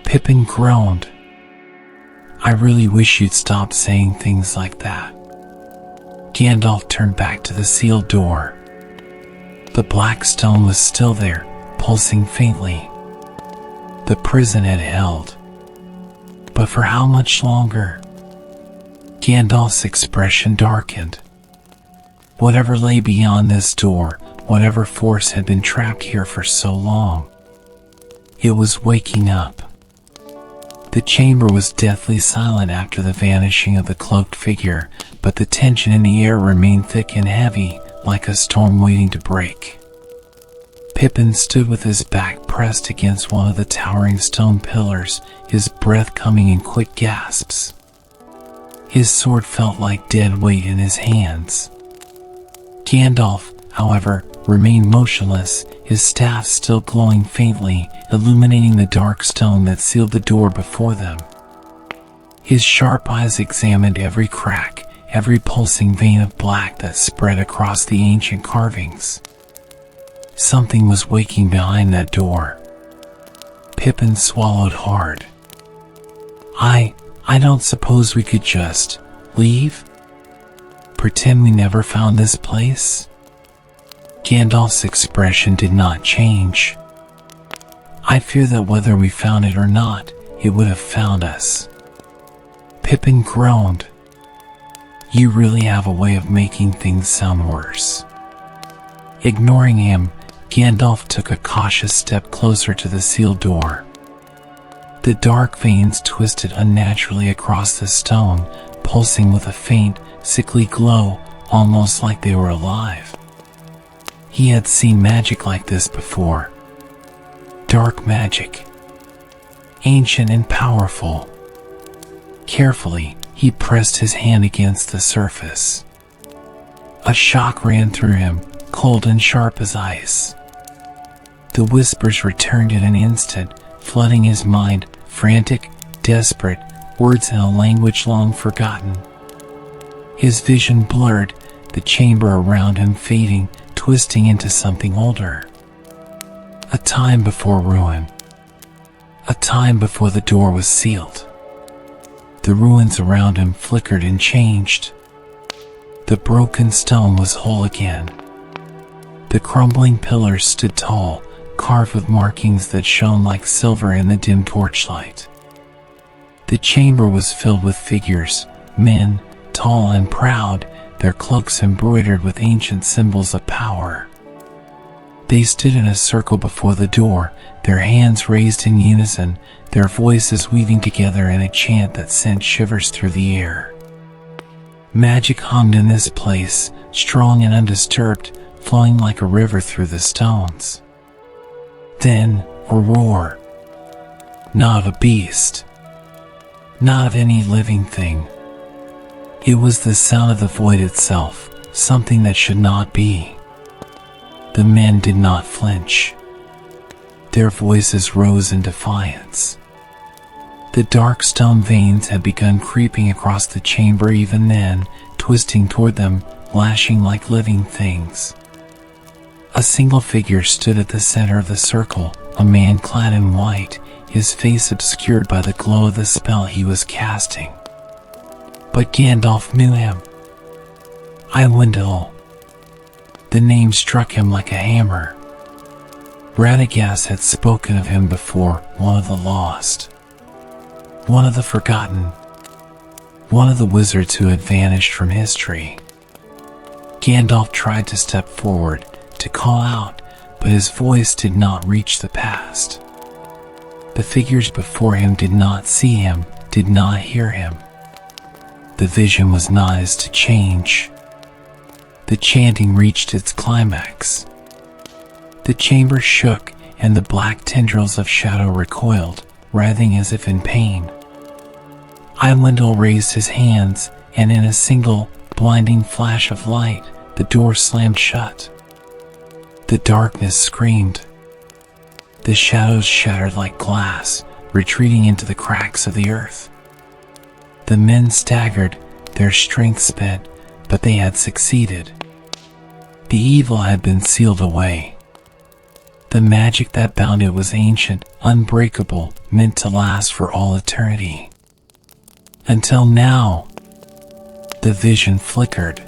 Pippin groaned. "I really wish you'd stop saying things like that." Gandalf turned back to the sealed door. The black stone was still there, pulsing faintly. The prison had held. But for how much longer? Gandalf's expression darkened. Whatever lay beyond this door, whatever force had been trapped here for so long, it was waking up. The chamber was deathly silent after the vanishing of the cloaked figure, but the tension in the air remained thick and heavy, like a storm waiting to break. Pippin stood with his back pressed against one of the towering stone pillars, his breath coming in quick gasps. His sword felt like dead weight in his hands. Gandalf, however, remained motionless, his staff still glowing faintly, illuminating the dark stone that sealed the door before them. His sharp eyes examined every crack, every pulsing vein of black that spread across the ancient carvings. Something was waking behind that door. Pippin swallowed hard. I don't suppose we could just leave? Pretend we never found this place?" Gandalf's expression did not change. "I fear that whether we found it or not, it would have found us." Pippin groaned. "You really have a way of making things sound worse." Ignoring him, Gandalf took a cautious step closer to the sealed door. The dark veins twisted unnaturally across the stone, pulsing with a faint, sickly glow, almost like they were alive. He had seen magic like this before. Dark magic. Ancient and powerful. Carefully, he pressed his hand against the surface. A shock ran through him, cold and sharp as ice. The whispers returned in an instant, flooding his mind, frantic, desperate, words in a language long forgotten. His vision blurred, the chamber around him fading, twisting into something older. A time before ruin. A time before the door was sealed. The ruins around him flickered and changed. The broken stone was whole again. The crumbling pillars stood tall, carved with markings that shone like silver in the dim torchlight. The chamber was filled with figures, men, tall and proud, their cloaks embroidered with ancient symbols of power. They stood in a circle before the door, their hands raised in unison, their voices weaving together in a chant that sent shivers through the air. Magic hummed in this place, strong and undisturbed, flowing like a river through the stones. Then, a roar. Not of a beast. Not of any living thing. It was the sound of the void itself, something that should not be. The men did not flinch. Their voices rose in defiance. The dark stone veins had begun creeping across the chamber even then, twisting toward them, lashing like living things. A single figure stood at the center of the circle, a man clad in white, his face obscured by the glow of the spell he was casting. But Gandalf knew him. Elendil. The name struck him like a hammer. Radagast had spoken of him before, one of the lost, one of the forgotten, one of the wizards who had vanished from history. Gandalf tried to step forward, to call out, but his voice did not reach the past. The figures before him did not see him, did not hear him. The vision was not as to change. The chanting reached its climax. The chamber shook, and the black tendrils of shadow recoiled, writhing as if in pain. Eyelindel raised his hands, and in a single, blinding flash of light, the door slammed shut. The darkness screamed. The shadows shattered like glass, retreating into the cracks of the earth. The men staggered, their strength spent, but they had succeeded. The evil had been sealed away. The magic that bound it was ancient, unbreakable, meant to last for all eternity. Until now, the vision flickered.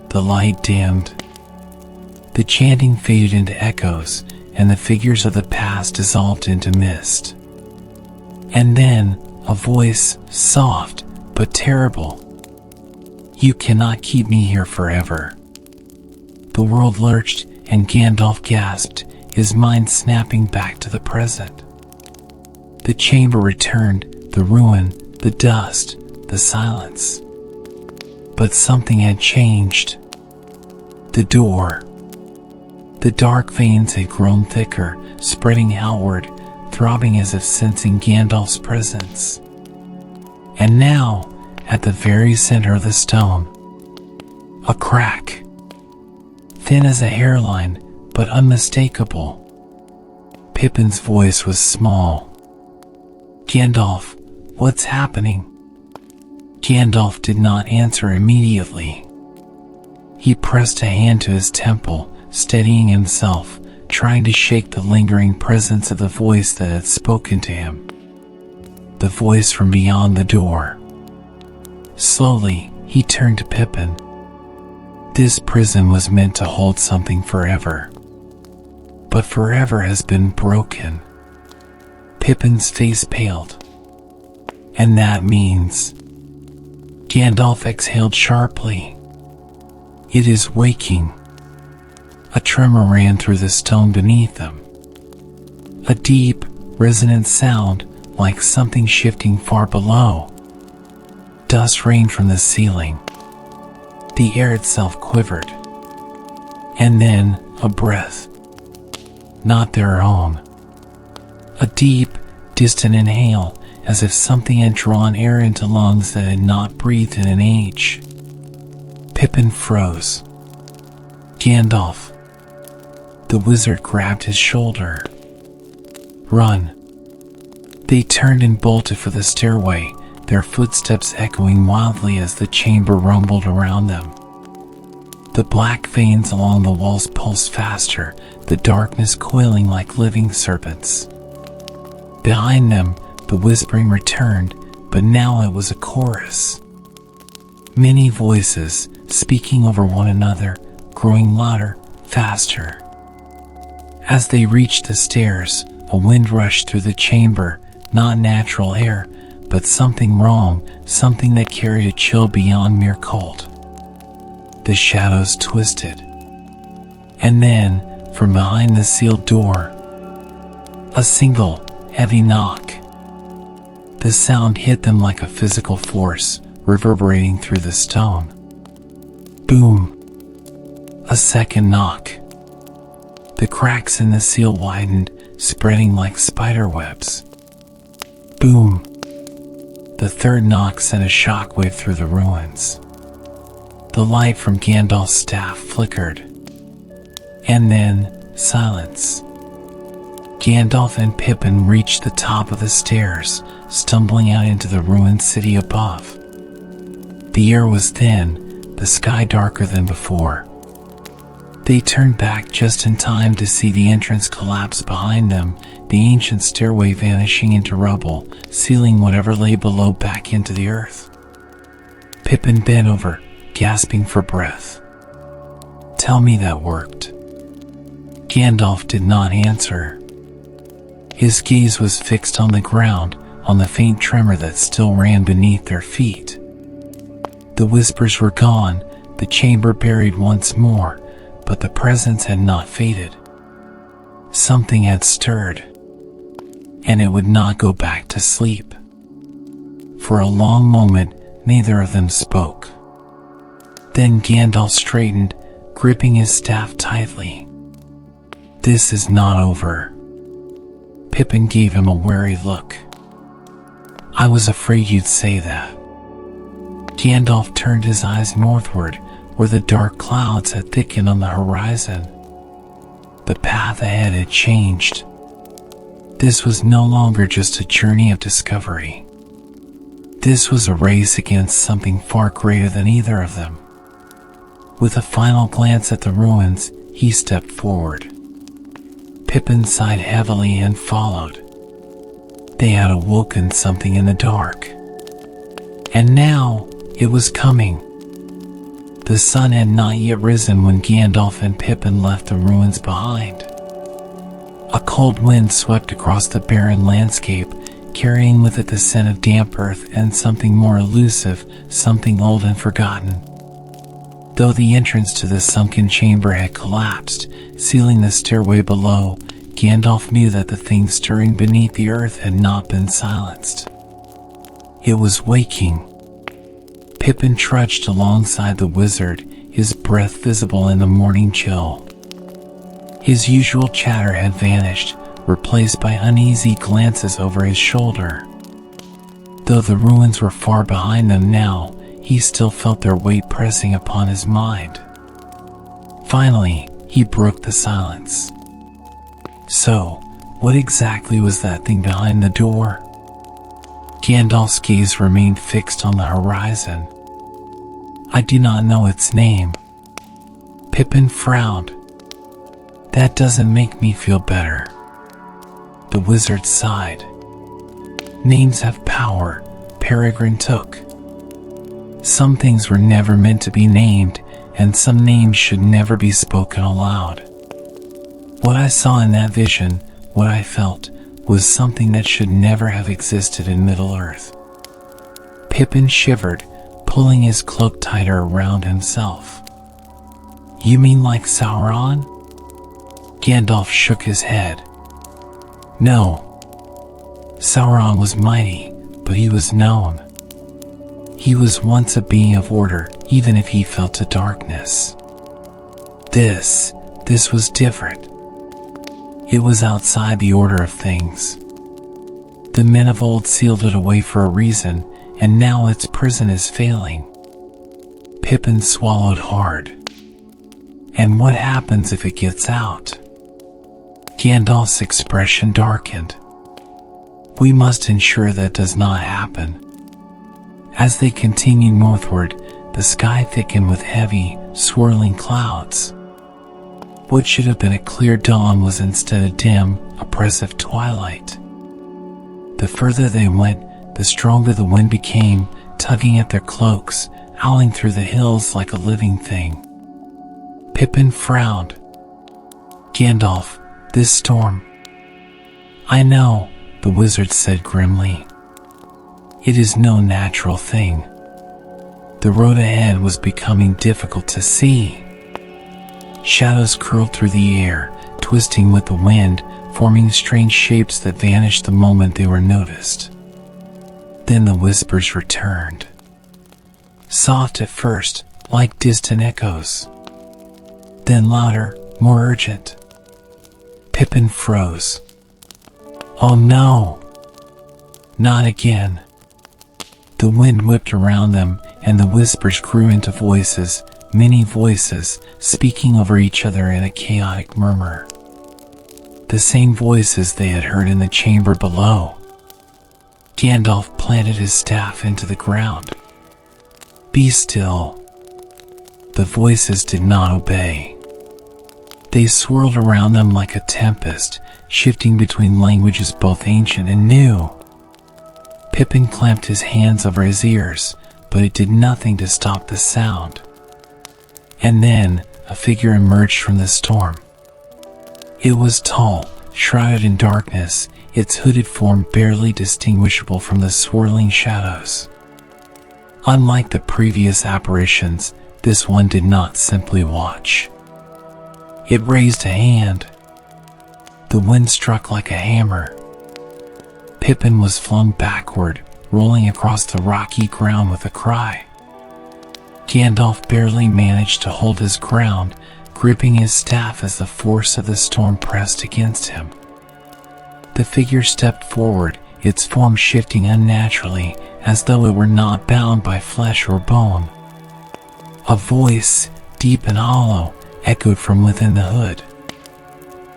The light dimmed. The chanting faded into echoes, and the figures of the past dissolved into mist. And then, a voice, soft, but terrible. "You cannot keep me here forever." The world lurched, and Gandalf gasped, his mind snapping back to the present. The chamber returned, the ruin, the dust, the silence. But something had changed. The door. The dark veins had grown thicker, spreading outward, throbbing as if sensing Gandalf's presence. And now, at the very center of the stone, a crack. Thin as a hairline, but unmistakable. Pippin's voice was small. "Gandalf, what's happening?" Gandalf did not answer immediately. He pressed a hand to his temple, steadying himself, trying to shake the lingering presence of the voice that had spoken to him. The voice from beyond the door. Slowly, he turned to Pippin. This prison was meant to hold something forever. But forever has been broken. Pippin's face paled. "And that means..." Gandalf exhaled sharply. "It is waking." A tremor ran through the stone beneath them. A deep, resonant sound, like something shifting far below. Dust rained from the ceiling. The air itself quivered. And then, a breath. Not their own. A deep, distant inhale, as if something had drawn air into lungs that had not breathed in an age. Pippin froze. "Gandalf." The wizard grabbed his shoulder. "Run." They turned and bolted for the stairway, their footsteps echoing wildly as the chamber rumbled around them. The black veins along the walls pulsed faster, the darkness coiling like living serpents. Behind them, the whispering returned, but now it was a chorus. Many voices, speaking over one another, growing louder, faster. As they reached the stairs, a wind rushed through the chamber, not natural air, but something wrong, something that carried a chill beyond mere cold. The shadows twisted. And then, from behind the sealed door, a single, heavy knock. The sound hit them like a physical force, reverberating through the stone. Boom. A second knock. The cracks in the seal widened, spreading like spider webs. Boom. The third knock sent a shockwave through the ruins. The light from Gandalf's staff flickered. And then, silence. Gandalf and Pippin reached the top of the stairs, stumbling out into the ruined city above. The air was thin, the sky darker than before. They turned back just in time to see the entrance collapse behind them, the ancient stairway vanishing into rubble, sealing whatever lay below back into the earth. Pippin bent over, gasping for breath. "Tell me that worked." Gandalf did not answer. His gaze was fixed on the ground, on the faint tremor that still ran beneath their feet. The whispers were gone, the chamber buried once more, but the presence had not faded. Something had stirred, and it would not go back to sleep. For a long moment, neither of them spoke. Then Gandalf straightened, gripping his staff tightly. "This is not over." Pippin gave him a wary look. "I was afraid you'd say that." Gandalf turned his eyes northward, where the dark clouds had thickened on the horizon. The path ahead had changed. This was no longer just a journey of discovery. This was a race against something far greater than either of them. With a final glance at the ruins, he stepped forward. Pippin sighed heavily and followed. They had awoken something in the dark. And now, it was coming. The sun had not yet risen when Gandalf and Pippin left the ruins behind. A cold wind swept across the barren landscape, carrying with it the scent of damp earth and something more elusive, something old and forgotten. Though the entrance to the sunken chamber had collapsed, sealing the stairway below, Gandalf knew that the thing stirring beneath the earth had not been silenced. It was waking. Pippin trudged alongside the wizard, his breath visible in the morning chill. His usual chatter had vanished, replaced by uneasy glances over his shoulder. Though the ruins were far behind them now, he still felt their weight pressing upon his mind. Finally, he broke the silence. "So, what exactly was that thing behind the door?" Gandalf's gaze remained fixed on the horizon. "I do not know its name." Pippin frowned. "That doesn't make me feel better." The wizard sighed. "Names have power," Peregrine took. "Some things were never meant to be named, and some names should never be spoken aloud. What I saw in that vision, what I felt, was something that should never have existed in Middle-earth." Pippin shivered, pulling his cloak tighter around himself. "You mean like Sauron?" Gandalf shook his head. "No. Sauron was mighty, but he was known. He was once a being of order, even if he fell to darkness. This was different. It was outside the order of things. The men of old sealed it away for a reason, and now its prison is failing." Pippin swallowed hard. "And what happens if it gets out?" Gandalf's expression darkened. "We must ensure that does not happen." As they continued northward, the sky thickened with heavy, swirling clouds. What should have been a clear dawn was instead a dim, oppressive twilight. The further they went, the stronger the wind became, tugging at their cloaks, howling through the hills like a living thing. Pippin frowned. "Gandalf, this storm—" "I know," the wizard said grimly. "It is no natural thing." The road ahead was becoming difficult to see. Shadows curled through the air, twisting with the wind, forming strange shapes that vanished the moment they were noticed. Then the whispers returned. Soft at first, like distant echoes. Then louder, more urgent. Pippin froze. "Oh no! Not again!" The wind whipped around them, and the whispers grew into voices, many voices, speaking over each other in a chaotic murmur. The same voices they had heard in the chamber below. Gandalf planted his staff into the ground. "Be still." The voices did not obey. They swirled around them like a tempest, shifting between languages both ancient and new. Pippin clamped his hands over his ears, but it did nothing to stop the sound. And then, a figure emerged from the storm. It was tall, shrouded in darkness, its hooded form barely distinguishable from the swirling shadows. Unlike the previous apparitions, this one did not simply watch. It raised a hand. The wind struck like a hammer. Pippin was flung backward, rolling across the rocky ground with a cry. Gandalf barely managed to hold his ground, gripping his staff as the force of the storm pressed against him. The figure stepped forward, its form shifting unnaturally, as though it were not bound by flesh or bone. A voice, deep and hollow, echoed from within the hood.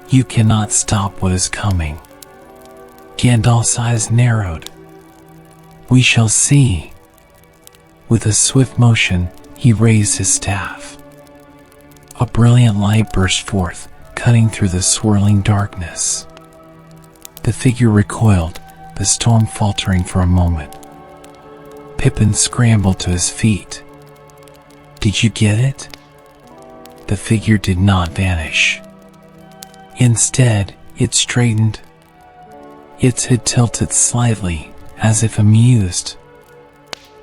"You cannot stop what is coming." Gandalf's eyes narrowed. "We shall see." With a swift motion, he raised his staff. A brilliant light burst forth, cutting through the swirling darkness. The figure recoiled, the storm faltering for a moment. Pippin scrambled to his feet. "Did you get it?" The figure did not vanish. Instead, it straightened. Its head tilted slightly, as if amused.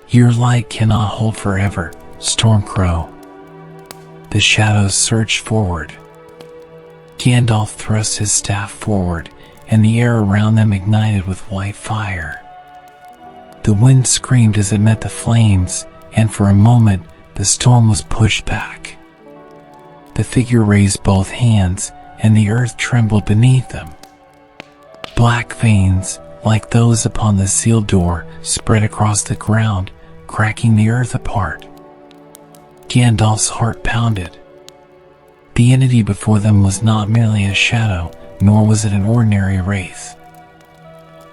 "Your light cannot hold forever, Stormcrow." The shadows surged forward. Gandalf thrust his staff forward, and the air around them ignited with white fire. The wind screamed as it met the flames, and for a moment, the storm was pushed back. The figure raised both hands, and the earth trembled beneath them. Black veins, like those upon the sealed door, spread across the ground, cracking the earth apart. Gandalf's heart pounded. The entity before them was not merely a shadow, nor was it an ordinary wraith.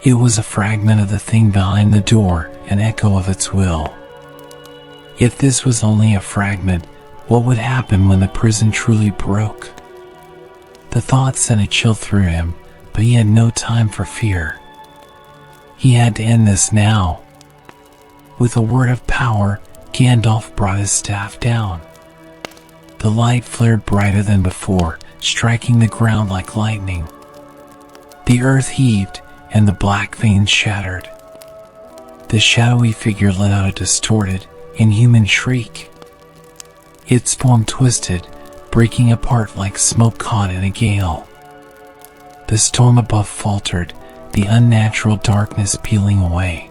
It was a fragment of the thing behind the door, an echo of its will. If this was only a fragment, what would happen when the prison truly broke? The thought sent a chill through him, but he had no time for fear. He had to end this now. With a word of power, Gandalf brought his staff down. The light flared brighter than before, striking the ground like lightning. The earth heaved, and the black veins shattered. The shadowy figure let out a distorted, inhuman shriek. Its form twisted, breaking apart like smoke caught in a gale. The storm above faltered, the unnatural darkness peeling away.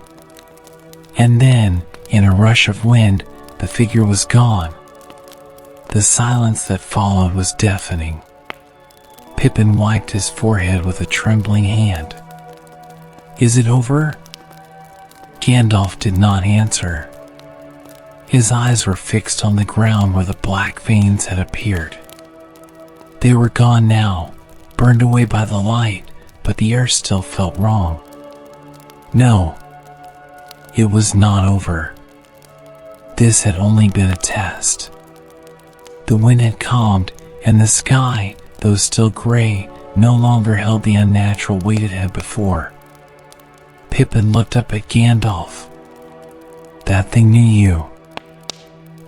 And then, in a rush of wind, the figure was gone. The silence that followed was deafening. Pippin wiped his forehead with a trembling hand. "Is it over?" Gandalf did not answer. His eyes were fixed on the ground where the black veins had appeared. They were gone now, burned away by the light, but the air still felt wrong. No, it was not over. This had only been a test. The wind had calmed, and the sky, though still gray, no longer held the unnatural weight it had before. Pippin looked up at Gandalf. "That thing knew you.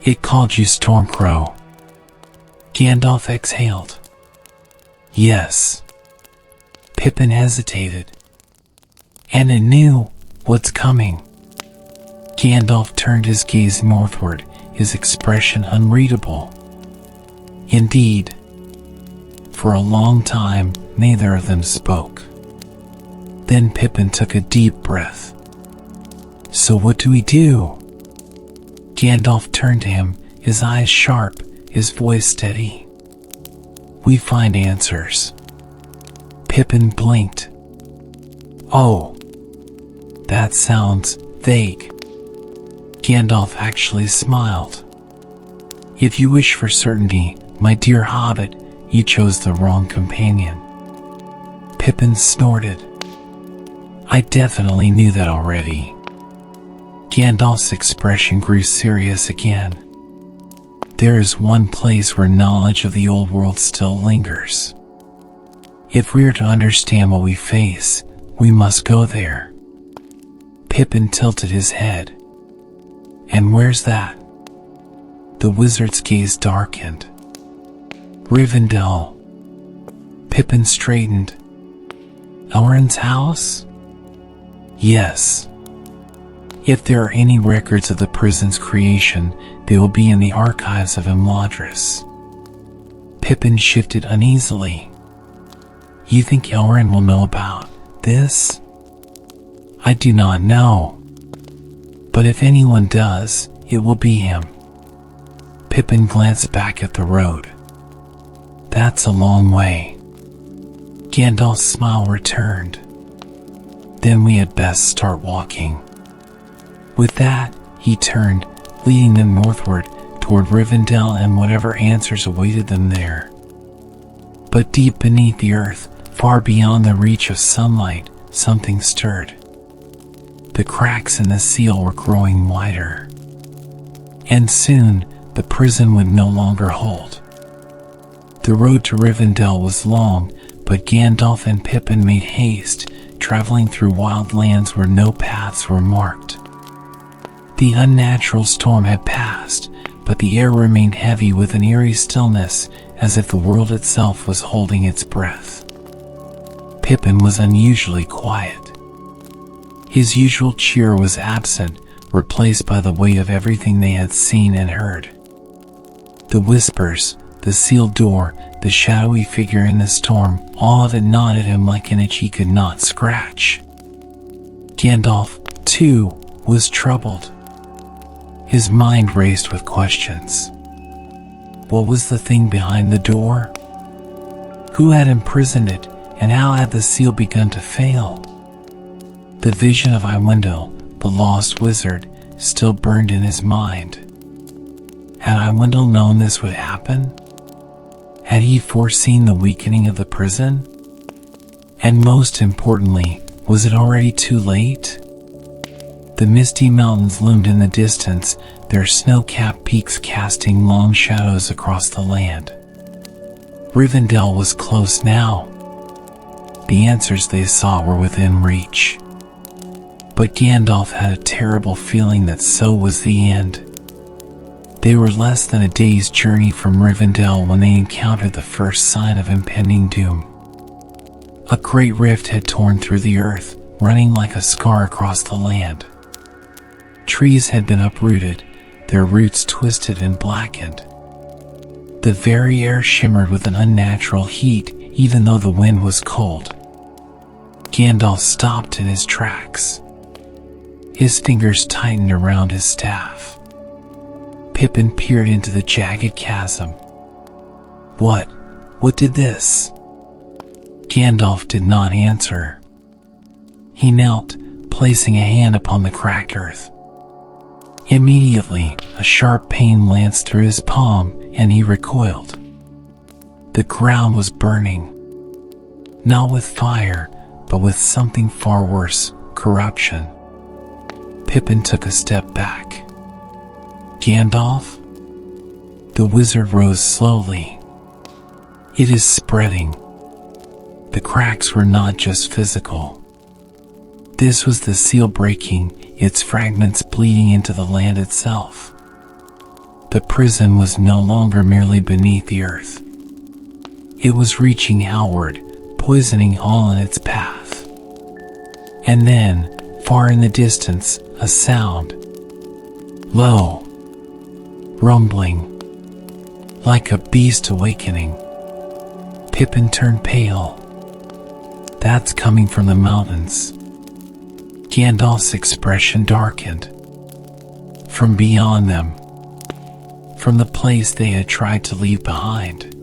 It called you Stormcrow." Gandalf exhaled. "Yes." Pippin hesitated. "And it knew what's coming." Gandalf turned his gaze northward, his expression unreadable. Indeed. For a long time, neither of them spoke. Then Pippin took a deep breath. "So what do we do?" Gandalf turned to him, his eyes sharp, his voice steady. "We find answers." Pippin blinked. "Oh, that sounds vague." Gandalf actually smiled. "If you wish for certainty, my dear hobbit, you chose the wrong companion." Pippin snorted. "I definitely knew that already." Gandalf's expression grew serious again. "There is one place where knowledge of the old world still lingers. If we are to understand what we face, we must go there." Pippin tilted his head. "And where's that?" The wizard's gaze darkened. "Rivendell." Pippin straightened. Elrond's house? Yes. If there are any records of the prison's creation, they will be in the archives of Imladris. Pippin shifted uneasily. You think Elrond will know about this? I do not know. But if anyone does, it will be him. Pippin glanced back at the road. That's a long way. Gandalf's smile returned. Then we had best start walking. With that, he turned, leading them northward, toward Rivendell and whatever answers awaited them there. But deep beneath the earth, far beyond the reach of sunlight, something stirred. The cracks in the seal were growing wider. And soon, the prison would no longer hold. The road to Rivendell was long, but Gandalf and Pippin made haste, traveling through wild lands where no paths were marked. The unnatural storm had passed, but the air remained heavy with an eerie stillness, as if the world itself was holding its breath. Pippin was unusually quiet. His usual cheer was absent, replaced by the weight of everything they had seen and heard. The whispers, the sealed door, the shadowy figure in the storm, all of it gnawed at him like an itch he could not scratch. Gandalf, too, was troubled. His mind raced with questions. What was the thing behind the door? Who had imprisoned it, and how had the seal begun to fail? The vision of Iwendell, the lost wizard, still burned in his mind. Had Iwendell known this would happen? Had he foreseen the weakening of the prison? And most importantly, was it already too late? The misty mountains loomed in the distance, their snow-capped peaks casting long shadows across the land. Rivendell was close now. The answers they sought were within reach. But Gandalf had a terrible feeling that so was the end. They were less than a day's journey from Rivendell when they encountered the first sign of impending doom. A great rift had torn through the earth, running like a scar across the land. Trees had been uprooted, their roots twisted and blackened. The very air shimmered with an unnatural heat, even though the wind was cold. Gandalf stopped in his tracks. His fingers tightened around his staff. Pippin peered into the jagged chasm. What did this? Gandalf did not answer. He knelt, placing a hand upon the cracked earth. Immediately, a sharp pain lanced through his palm, and he recoiled. The ground was burning. Not with fire, but with something far worse, corruption. Pippin took a step back. Gandalf? The wizard rose slowly. It is spreading. The cracks were not just physical. This was the seal breaking, its fragments bleeding into the land itself. The prison was no longer merely beneath the earth. It was reaching outward, poisoning all in its path. And then, far in the distance, a sound. Low. Rumbling. Like a beast awakening. Pippin turned pale. That's coming from the mountains. Gandalf's expression darkened. From beyond them. From the place they had tried to leave behind.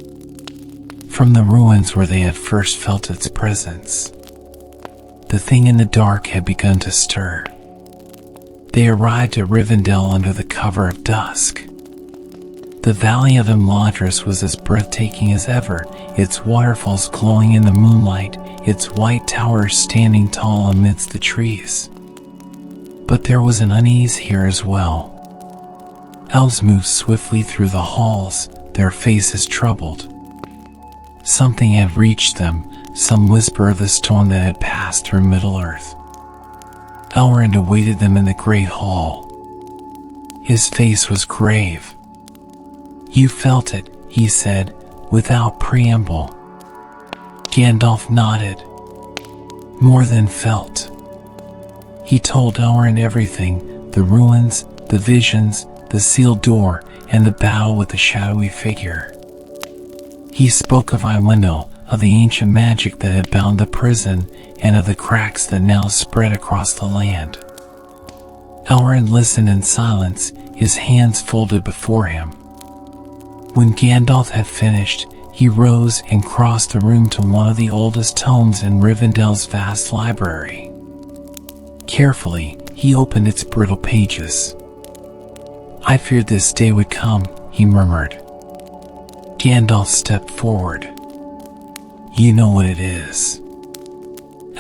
From the ruins where they had first felt its presence. The thing in the dark had begun to stir. They arrived at Rivendell under the cover of dusk. The valley of Imladris was as breathtaking as ever, its waterfalls glowing in the moonlight, its white towers standing tall amidst the trees. But there was an unease here as well. Elves moved swiftly through the halls, their faces troubled. Something had reached them, some whisper of the storm that had passed through Middle-earth. Elrond awaited them in the great hall. His face was grave. You felt it, he said, without preamble. Gandalf nodded. More than felt. He told Elrond everything, the ruins, the visions, the sealed door, and the battle with the shadowy figure. He spoke of Elendil, of the ancient magic that had bound the prison, and of the cracks that now spread across the land. Elrond listened in silence, his hands folded before him. When Gandalf had finished, he rose and crossed the room to one of the oldest tomes in Rivendell's vast library. Carefully, he opened its brittle pages. "I feared this day would come," he murmured. Gandalf stepped forward. "You know what it is."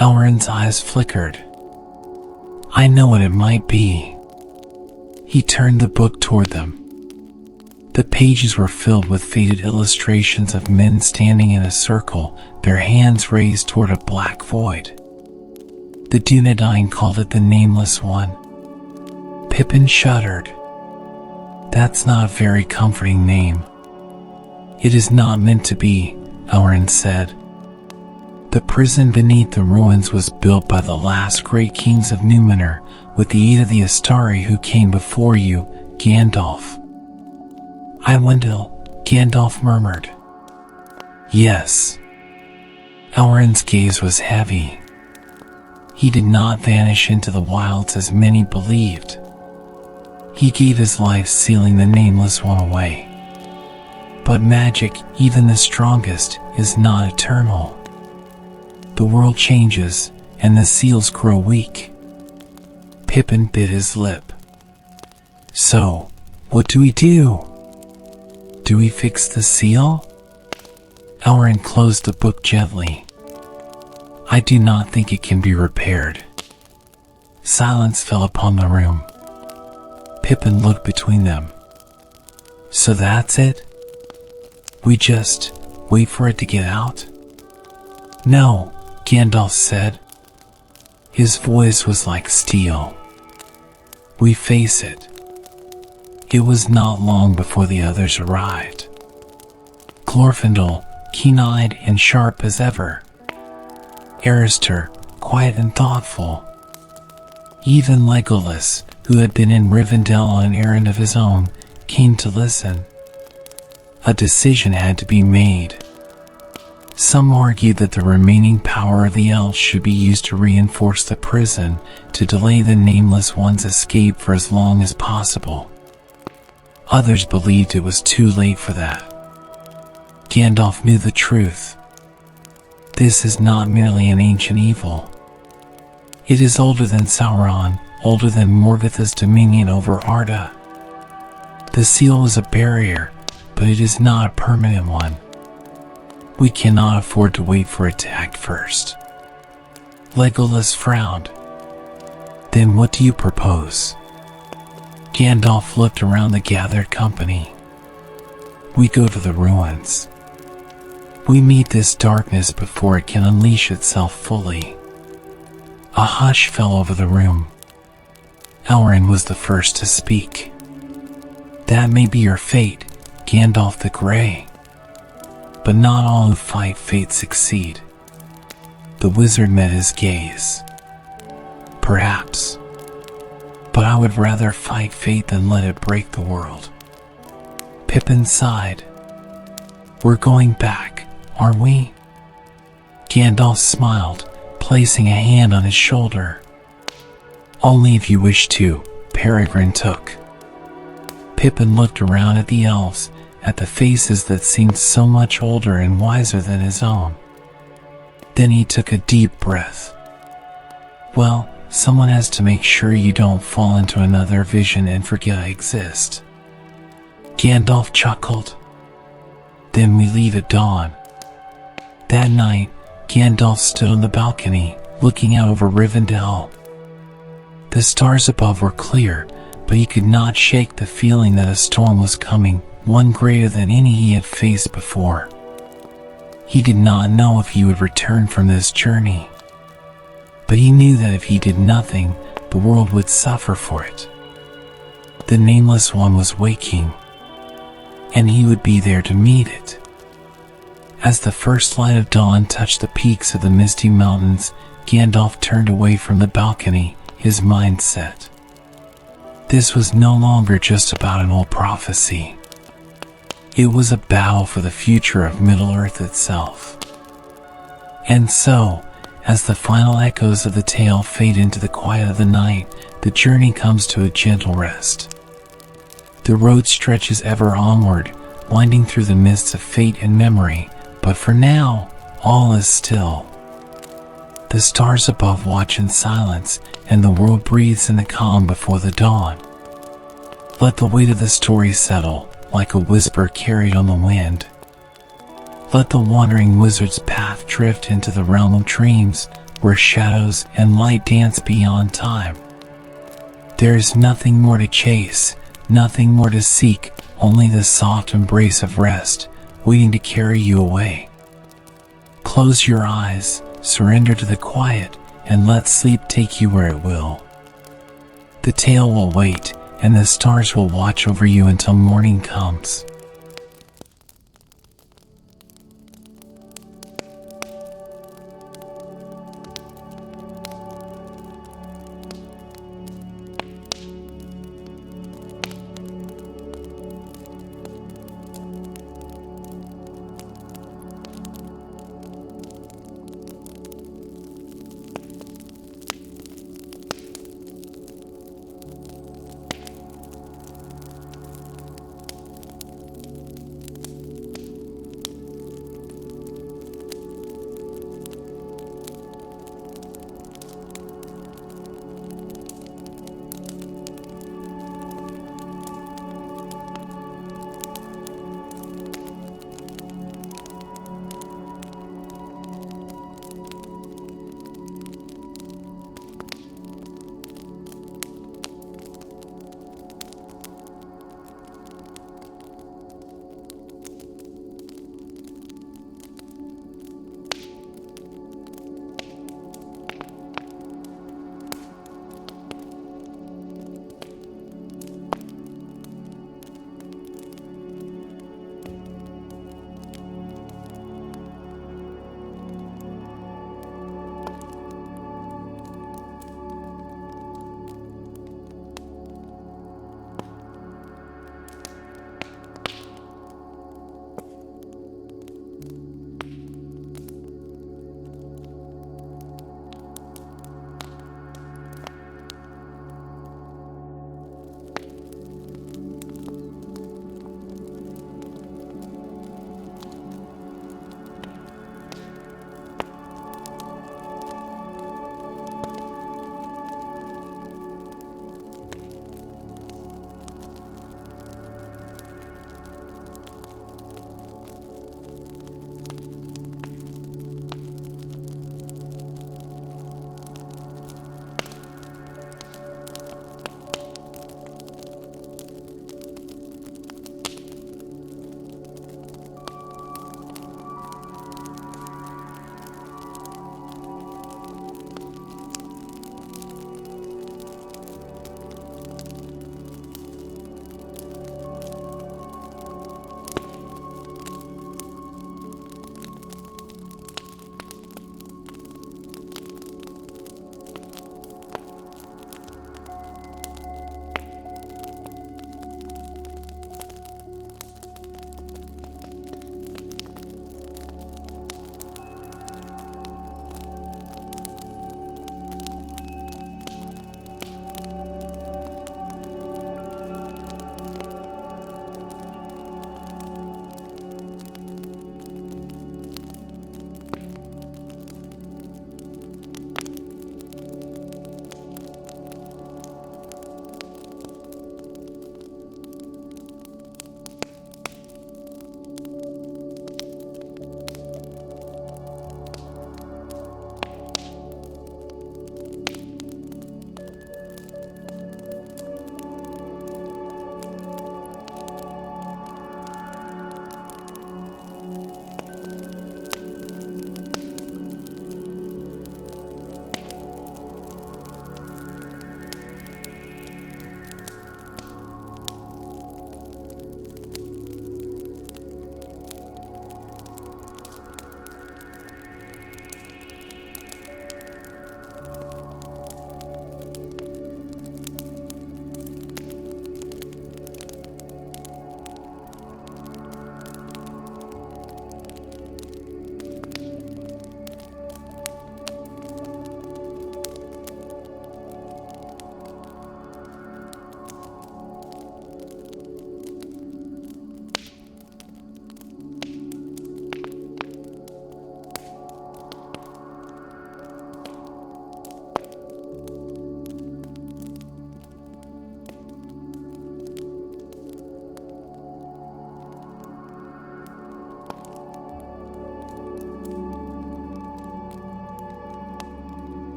Elrond's eyes flickered. "I know what it might be." He turned the book toward them. The pages were filled with faded illustrations of men standing in a circle, their hands raised toward a black void. The Dunedain called it the Nameless One. Pippin shuddered. "That's not a very comforting name." "It is not meant to be," Elrond said. "The prison beneath the ruins was built by the last great kings of Númenor, with the aid of the Astari who came before you, Gandalf." "Elendil," Gandalf murmured. "Yes." Elrond's gaze was heavy. He did not vanish into the wilds as many believed. He gave his life sealing the Nameless One away. But magic, even the strongest, is not eternal. The world changes, and the seals grow weak. Pippin bit his lip. "So, what do we do? Do we fix the seal?" Elrond closed the book gently. "I do not think it can be repaired." Silence fell upon the room. Pippin looked between them. "So that's it? We just wait for it to get out?" "No," Gandalf said. His voice was like steel. "We face it." It was not long before the others arrived. Glorfindel, keen-eyed and sharp as ever. Arister, quiet and thoughtful. Even Legolas, who had been in Rivendell on an errand of his own, came to listen. A decision had to be made. Some argued that the remaining power of the elves should be used to reinforce the prison, to delay the Nameless One's escape for as long as possible. Others believed it was too late for that. Gandalf knew the truth. This is not merely an ancient evil. It is older than Sauron, older than Morgoth's dominion over Arda. The seal is a barrier, but it is not a permanent one. We cannot afford to wait for it to act first. Legolas frowned. "Then what do you propose?" Gandalf looked around the gathered company. "We go to the ruins. We meet this darkness before it can unleash itself fully." A hush fell over the room. Elrond was the first to speak. "That may be your fate, Gandalf the Grey. But not all who fight fate succeed." The wizard met his gaze. "Perhaps. But I would rather fight fate than let it break the world." Pippin sighed. "We're going back, aren't we?" Gandalf smiled, placing a hand on his shoulder. "Only if you wish to," Peregrine took. Pippin looked around at the elves, at the faces that seemed so much older and wiser than his own. Then he took a deep breath. "Well, someone has to make sure you don't fall into another vision and forget I exist." Gandalf chuckled. "Then we leave at dawn." That night, Gandalf stood on the balcony, looking out over Rivendell. The stars above were clear, but he could not shake the feeling that a storm was coming, one greater than any he had faced before. He did not know if he would return from this journey, but he knew that if he did nothing, the world would suffer for it. The Nameless One was waking, and he would be there to meet it. As the first light of dawn touched the peaks of the misty mountains, Gandalf turned away from the balcony, his mind set. This was no longer just about an old prophecy. It was a battle for the future of Middle-earth itself. And so, as the final echoes of the tale fade into the quiet of the night, the journey comes to a gentle rest. The road stretches ever onward, winding through the mists of fate and memory, but for now, all is still. The stars above watch in silence, and the world breathes in the calm before the dawn. Let the weight of the story settle, like a whisper carried on the wind. Let the wandering wizard's path drift into the realm of dreams, where shadows and light dance beyond time. There is nothing more to chase, nothing more to seek, only the soft embrace of rest, waiting to carry you away. Close your eyes, surrender to the quiet, and let sleep take you where it will. The tale will wait, and the stars will watch over you until morning comes.